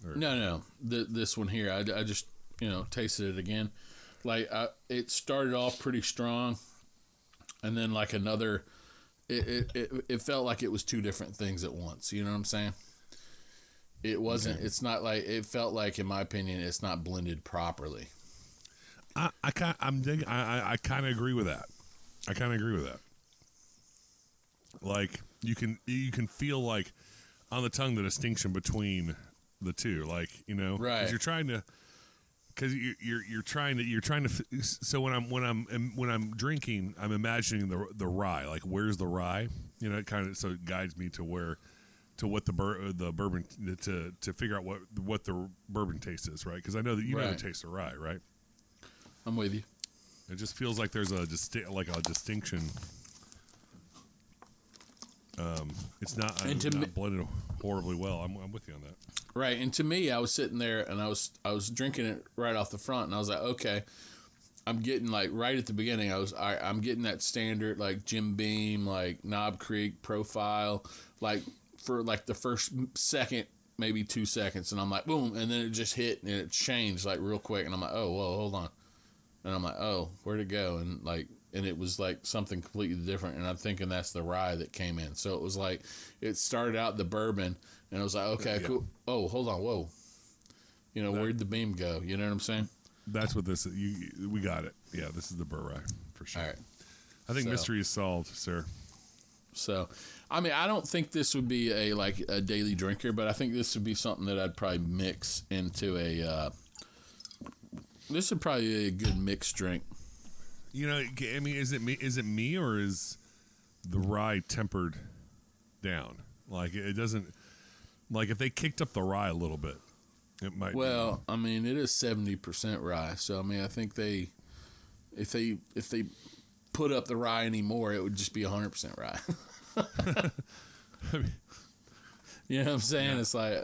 Or? No. This one here, I just tasted it again. Like it started off pretty strong. And then like another, it felt like it was two different things at once. You know what I'm saying? It wasn't. Okay. It's not like it felt like, in my opinion, it's not blended properly. I kind of agree with that. I kind of agree with that. Like you can feel like on the tongue the distinction between the two. Like right? Because you're trying to. Because you're trying to. So when I'm drinking, I'm imagining the rye. Like, where's the rye? It kind of so it guides me to what the bourbon to figure out what the bourbon taste is, right? Because I know that you know the taste of rye, right? I'm with you. It just feels like there's a distinction. It's not, not blended horribly well. I'm with you on that. Right, and to me, I was sitting there and I was drinking it right off the front, and I was like, okay, I'm getting like right at the beginning. I'm getting that standard like Jim Beam, like Knob Creek profile, like for like the first second, maybe 2 seconds, and I'm like, boom, and then it just hit and it changed like real quick, and I'm like, oh, whoa, hold on, and I'm like, oh, where'd it go? And it was like something completely different, and I'm thinking that's the rye that came in. So it was like it started out the bourbon, and I was like, okay, cool. Oh, hold on, whoa, where'd the beam go? You know what I'm saying? That's what this. We got it. Yeah, this is the Burr rye for sure. All right. I think mystery is solved, sir. So, I mean, I don't think this would be a daily drinker, but I think this would be something that I'd probably mix into a. This would probably be a good mixed drink. I mean, is it me? Is it me, or is the rye tempered down? Like it doesn't. Like if they kicked up the rye a little bit, it might. Well, I mean, it is 70% rye, so I mean, I think if they put up the rye anymore, it would just be 100% rye. You know what I'm saying? Yeah. It's like.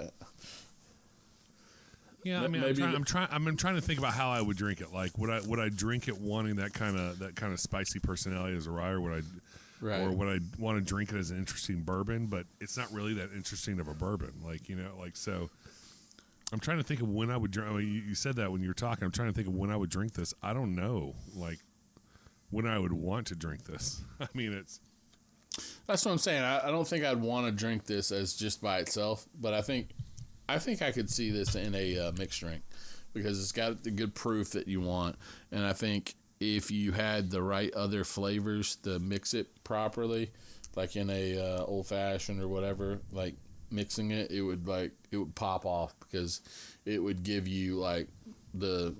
Yeah, I mean, I'm trying to think about how I would drink it. Like, would I drink it wanting that kind of spicy personality as a rye, or would I want to drink it as an interesting bourbon? But it's not really that interesting of a bourbon. So. I'm trying to think of when I would drink. I mean, you said that when you were talking. I'm trying to think of when I would drink this. I don't know, like when I would want to drink this. I mean, that's what I'm saying. I don't think I'd want to drink this as just by itself, but I think I could see this in a mixed drink because it's got the good proof that you want, and I think if you had the right other flavors to mix it properly, like in a old fashioned or whatever, like mixing it, it would pop off because it would give you like the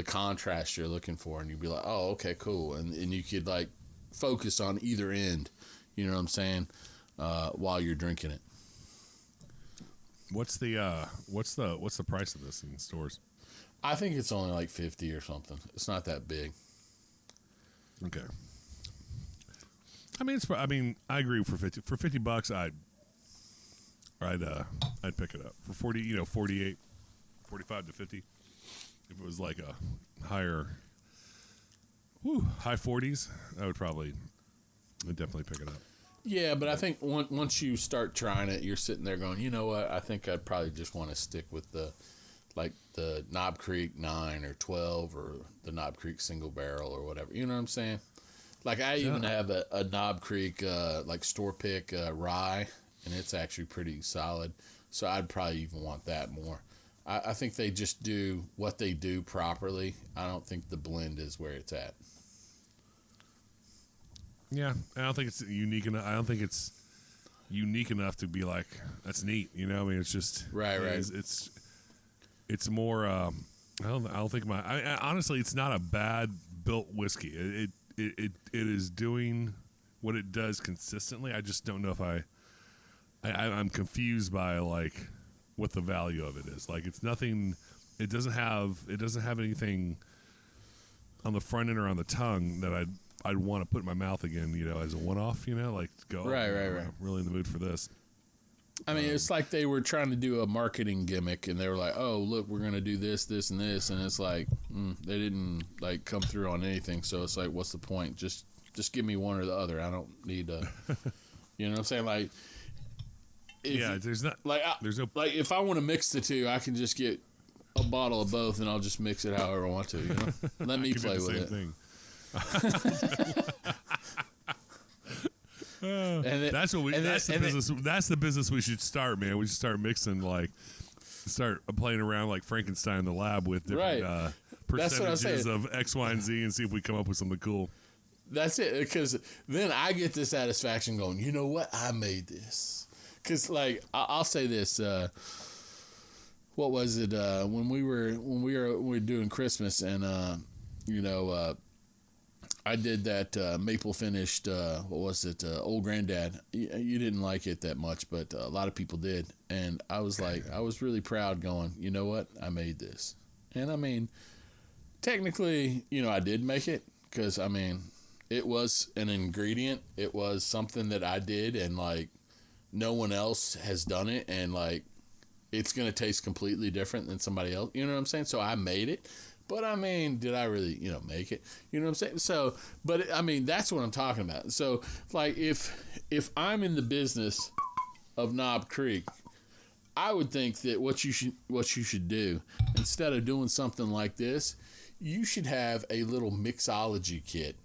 contrast you're looking for, and you'd be like, oh, okay, cool, and you could like focus on either end, you know what I'm saying, while you're drinking it. What's the price of this in stores? I think it's only like 50 or something. It's not that big. Okay. I mean, I agree for $50 I'd pick it up for 40, 48, 45 to 50. If it was like a high 40s, I'd definitely pick it up. Yeah, but I think once you start trying it, you're sitting there going, you know what? I think I'd probably just want to stick with the Knob Creek 9 or 12 or the Knob Creek single barrel or whatever. You know what I'm saying? Like I even have a Knob Creek like store pick rye, and it's actually pretty solid. So I'd probably even want that more. I think they just do what they do properly. I don't think the blend is where it's at. Yeah, I don't think it's unique enough. I don't think it's unique enough to be like, that's neat. I mean, it's just right. It's more. I don't think honestly, it's not a bad built whiskey. It is doing what it does consistently. I just don't know if I'm confused by like what the value of it is. Like it's nothing. It doesn't have anything on the front end or on the tongue that I'd want to put in my mouth again, as a one-off, like go, right. I'm really in the mood for this. I mean, it's like they were trying to do a marketing gimmick, and they were like, "Oh, look, we're going to do this, this, and this," and it's like they didn't like come through on anything. So it's like, what's the point? Just give me one or the other. I don't need to, you know what I'm saying? Like, there's no if I want to mix the two, I can just get a bottle of both, and I'll just mix it however I want to. Let me play with it. Thing. That's the business we should start, man. We should start mixing, like start playing around like Frankenstein in the lab with different percentages of X, Y, and Z, and see if we come up with something cool. That's it, because then I get the satisfaction going, you know what, I made this. Because like I'll say this, what was it when we were doing Christmas, and I did that maple finished, Old Granddad. You didn't like it that much, but a lot of people did. And I was like, I was really proud going, you know what? I made this. And I mean, technically, I did make it because, I mean, It was an ingredient. It was something that I did, and like no one else has done it, and like it's gonna taste completely different than somebody else. You know what I'm saying? So I made it, but I mean, did I really, make it? You know what I'm saying? So, but I mean, that's what I'm talking about. So, like, if I'm in the business of Knob Creek, I would think that what you should do, instead of doing something like this, you should have a little mixology kit.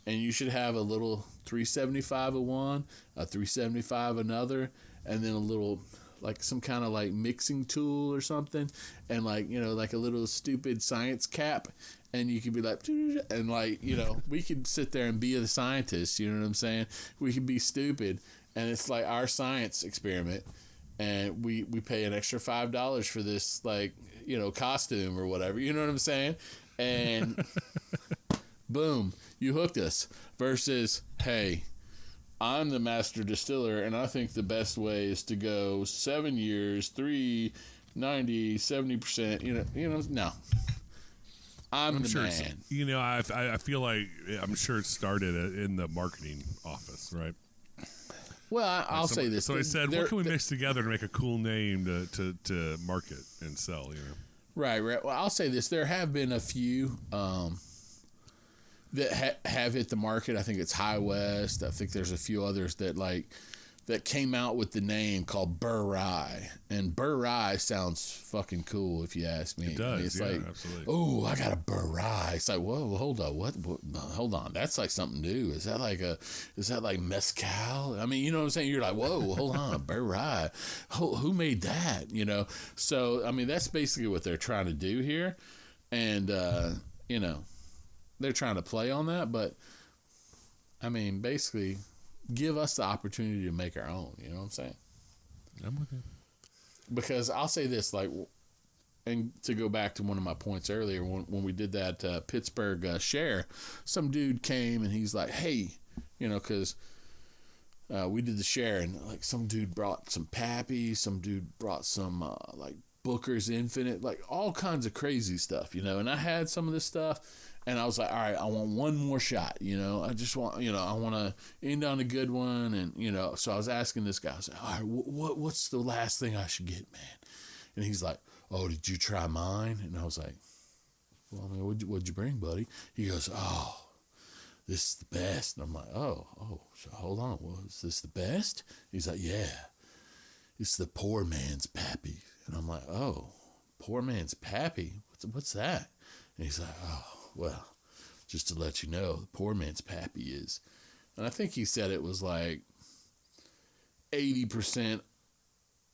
And you should have a little 375 of one, a 375 another, and then a little, like some kind of like mixing tool or something, and like, like a little stupid science cap. And you could be like, and like, we could sit there and be the scientists, you know what I'm saying? We could be stupid, and it's like our science experiment, and we pay an extra $5 for this, like, costume or whatever, you know what I'm saying? And boom, you hooked us. Versus, hey, I'm the master distiller, and I think the best way is to go 7 years, 390, 70%. No, I'm the sure man. I feel like I'm sure it started in the marketing office, right? Well, I'll say this. So I said, what can we mix together to make a cool name to market and sell? Right. Well, I'll say this. There have been a few that have hit the market. I think it's High West. I think there's a few others that came out with the name called Burr Rye. And Burr Rye sounds fucking cool if you ask me. It does, I mean, it's like, absolutely. Oh, I got a Burr Rye. It's like, whoa, hold on, what? No, hold on, that's like something new. Is that like mezcal? I mean, you know what I'm saying? You're like, whoa, hold on, Burr Rye. Who made that? So I mean, that's basically what they're trying to do here, and they're trying to play on that, but I mean, basically, give us the opportunity to make our own. You know what I'm saying? I'm with you. Because I'll say this, like, and to go back to one of my points earlier, when we did that Pittsburgh share, some dude came and he's like, hey, because we did the share, and like some dude brought some Pappy, some dude brought some like Booker's Infinite, like all kinds of crazy stuff, and I had some of this stuff. And I was like, all right, I want one more shot, I just want, I want to end on a good one. And, so I was asking this guy, I was like, all right, what's the last thing I should get, man? And he's like, oh, did you try mine? And I was like, well, I mean, what'd you bring, buddy? He goes, oh, this is the best. And I'm like, oh, so hold on. Well, is this the best? He's like, yeah, it's the poor man's Pappy. And I'm like, oh, poor man's Pappy? What's that? And he's like, oh. Well, just to let you know, the poor man's Pappy is, and I think he said it was like 80%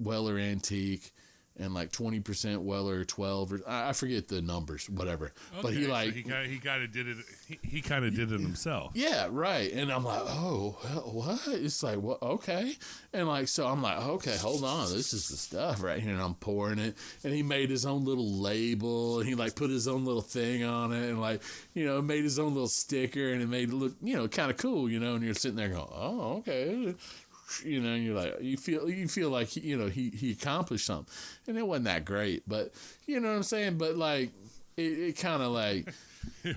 Weller Antique and like 20% Weller 12, or I forget the numbers, whatever. Okay, but he like so he kind of did it. He kind of did it himself. Yeah, right. And I'm like, oh, what? It's like, what? Okay. And like, so I'm like, okay, hold on, this is the stuff right here, and I'm pouring it. And he made his own little label, and he like put his own little thing on it, and like, made his own little sticker, and it made it look, kind of cool, and you're sitting there going, oh, okay. And you're like, you feel like he accomplished something, and it wasn't that great, but you know what I'm saying. But like, it kind of like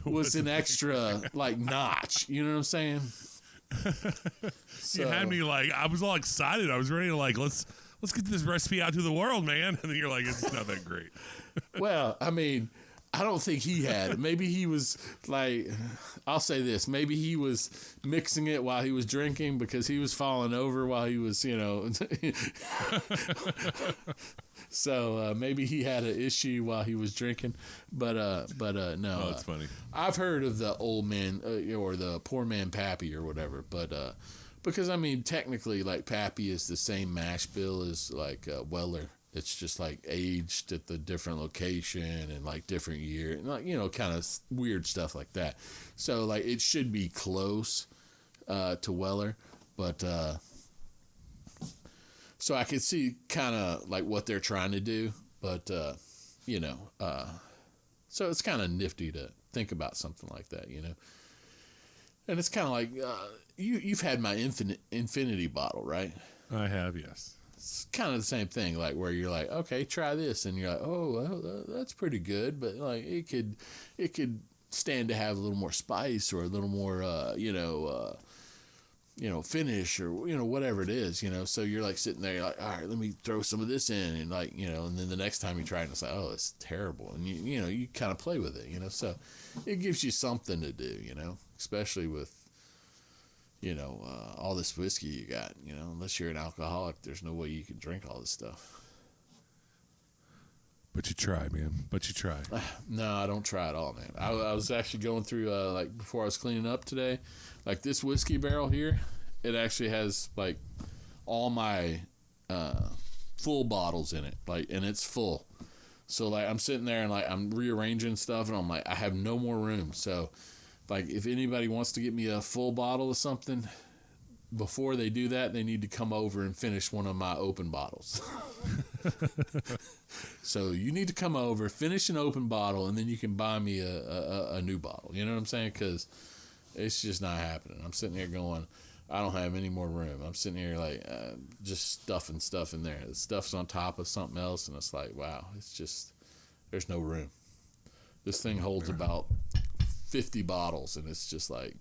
was an extra like notch. You know what I'm saying? You had me like, I was all excited. I was ready to like, let's get this recipe out to the world, man. And then you're like, it's not that great. Well, I mean, I don't think he had. Maybe he was like, I'll say this. Maybe he was mixing it while he was drinking because he was falling over while he was, So maybe he had an issue while he was drinking. But no. Oh, that's funny. I've heard of the old man or the poor man Pappy or whatever. But because, I mean, technically, like, Pappy is the same mash bill as, like, Weller. It's just like aged at the different location and like different year, and like, kind of weird stuff like that. So like it should be close to Weller, but so I could see kind of like what they're trying to do, but so it's kind of nifty to think about something like that, And it's kind of like you've had my infinity bottle, right? I have, yes. It's kind of the same thing, like where you're like, okay, try this, and you're like, oh, well, that's pretty good, but like it could stand to have a little more spice or a little more, finish or, whatever it is, So you're like sitting there, you're like, all right, let me throw some of this in. And like, and then the next time you try it, it's like, oh, it's terrible. And you kind of play with it, So it gives you something to do, especially with, all this whiskey you got, unless you're an alcoholic, there's no way you can drink all this stuff. But you try, man. But you try. No, I don't try at all, man. I was actually going through, before I was cleaning up today, like this whiskey barrel here, it actually has like all my full bottles in it, and it's full. So like I'm sitting there and like I'm rearranging stuff, and I'm like, I have no more room. So like if anybody wants to get me a full bottle of something, before they do that, they need to come over and finish one of my open bottles. So you need to come over, finish an open bottle, and then you can buy me a new bottle. You know what I'm saying? Because it's just not happening. I'm sitting here going, I don't have any more room. I'm sitting here like just stuffing stuff in there. The stuff's on top of something else, and it's like, wow, it's just, there's no room. This thing holds about 50 bottles, and it's just like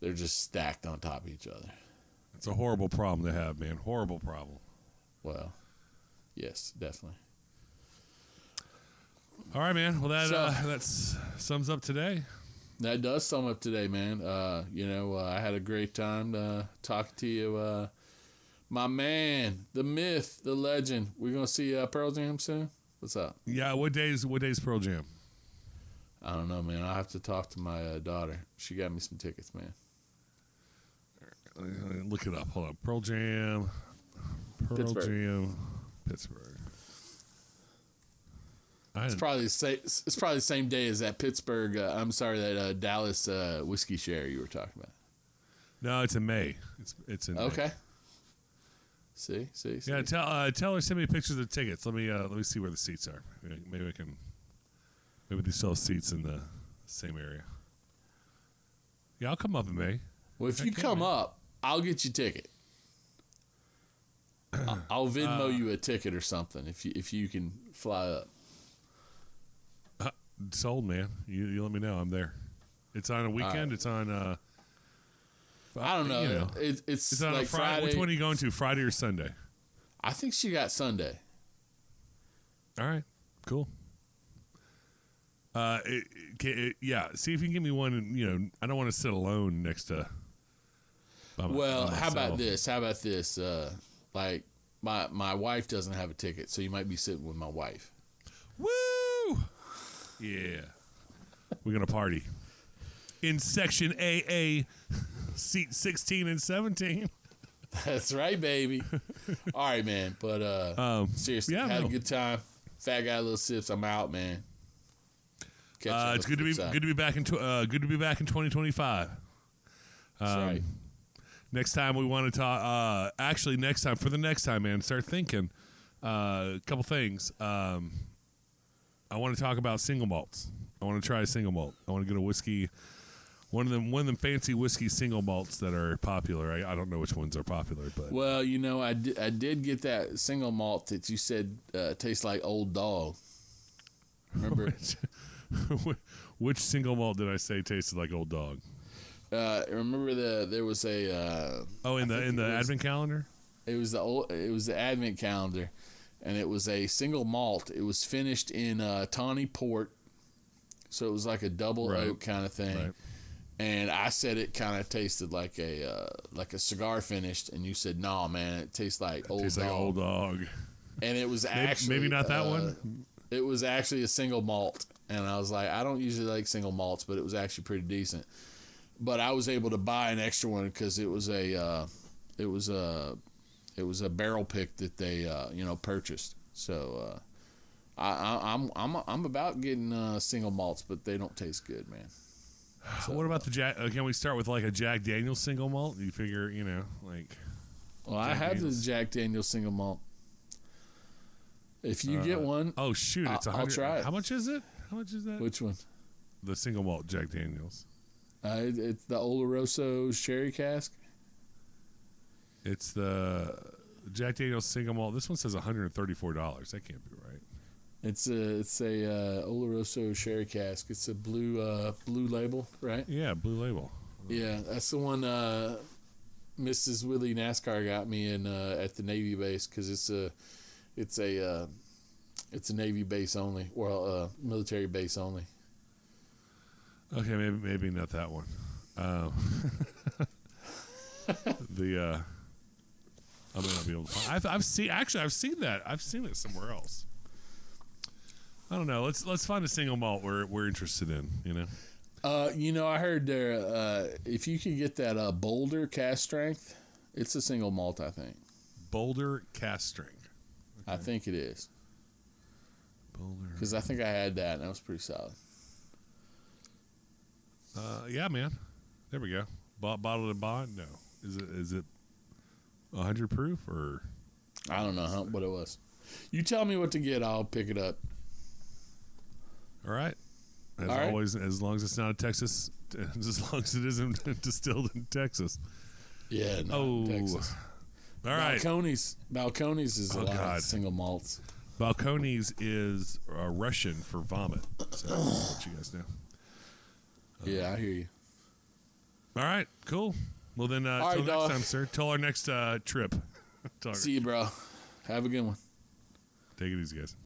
they're just stacked on top of each other. It's a horrible problem to have, man. Horrible problem. Well, yes, definitely. All right, man. Well, that sums up today. That does sum up today, man. I had a great time talking to you. My man, the myth, the legend. We're going to see Pearl Jam soon? What's up? Yeah, what day's Pearl Jam? I don't know, man. I'll have to talk to my daughter. She got me some tickets, man. Look it up. Hold on. Pearl Jam. Pittsburgh. It's probably the same day as that Pittsburgh. That Dallas whiskey share you were talking about. No, it's in May. It's in okay. May. See. Yeah, tell her, send me pictures of the tickets. Let me see where the seats are. Maybe they sell seats in the same area. Yeah, I'll come up in May. Well, if you come up, I'll get you a ticket. I'll Venmo you a ticket or something if you can fly up. Sold, man. You let me know. I'm there. It's on a weekend. Right. It's on. I don't know. It's on like a Friday. Which one are you going to? Friday or Sunday? I think she got Sunday. All right. Cool. Yeah. See if you can give me one. And, I don't want to sit alone next to. Well, how about this? Like my wife doesn't have a ticket, so you might be sitting with my wife. Woo! Yeah. We're going to party. In section AA, seat 16 and 17. That's right, baby. All right, man. But seriously, had a good time. Fat guy, little sips. I'm out, man. It's good to be back in 2025. That's right. Next time we want to talk. For the next time, man, start thinking. A couple things. I want to talk about single malts. I want to try a single malt. I want to get a whiskey. One of them fancy whiskey single malts that are popular. I don't know which ones are popular, but well, I did get that single malt that you said tastes like Old Dog. Remember? Which single malt did I say tasted like Old Dog? Remember there was a in the advent calendar. It was the advent calendar, and it was a single malt. It was finished in tawny port, so it was like a double oak kind of thing. Right. And I said it kind of tasted like a cigar finished, and you said, "No, man, it tastes like Old Dog." Like Old Dog. And it was actually maybe not that one. It was actually a single malt, and I was like, I don't usually like single malts, but it was actually pretty decent. But I was able to buy an extra one because it was a barrel pick that they purchased. So I'm about getting single malts, but they don't taste good, man. So, what about the Jack? Can we start with like a Jack Daniel's single malt? You figure, like. Well, I have the Jack Daniel's single malt. If you get one, oh shoot, it's I'll try it. How much is it? How much is that? Which one? The single malt Jack Daniel's. It's the Oloroso Sherry Cask. It's the Jack Daniel's single malt. This one says $134. That can't be right. It's a Oloroso sherry cask. It's a blue label, right? Yeah, Blue Label. Yeah, that's the one Mrs. Willie NASCAR got me in at the Navy base because it's a Navy base only, well, military base only. Okay, maybe not that one. I may not be able to find. I've seen that. I've seen it somewhere else. I don't know. Let's find a single malt we're interested in. I heard there if you can get that Boulder cast strength, it's a single malt. I think Boulder cast strength. Okay. I think it is. Boulder. Because I think I had that and that was pretty solid. Yeah, man. There we go. Bottled and bond? No. Is it 100 proof or? I don't know what it was. You tell me what to get. I'll pick it up. All right. As always, as long as it's not a Texas, as long as it isn't distilled in Texas. Yeah, no, Texas. All right. Balcones is a lot of single malts. Balcones is Russian for vomit. So I'll let you guys know. Yeah, I hear you. All right, cool. Well, then, till next time, sir. Till our next trip. See you, bro. Have a good one. Take it easy, guys.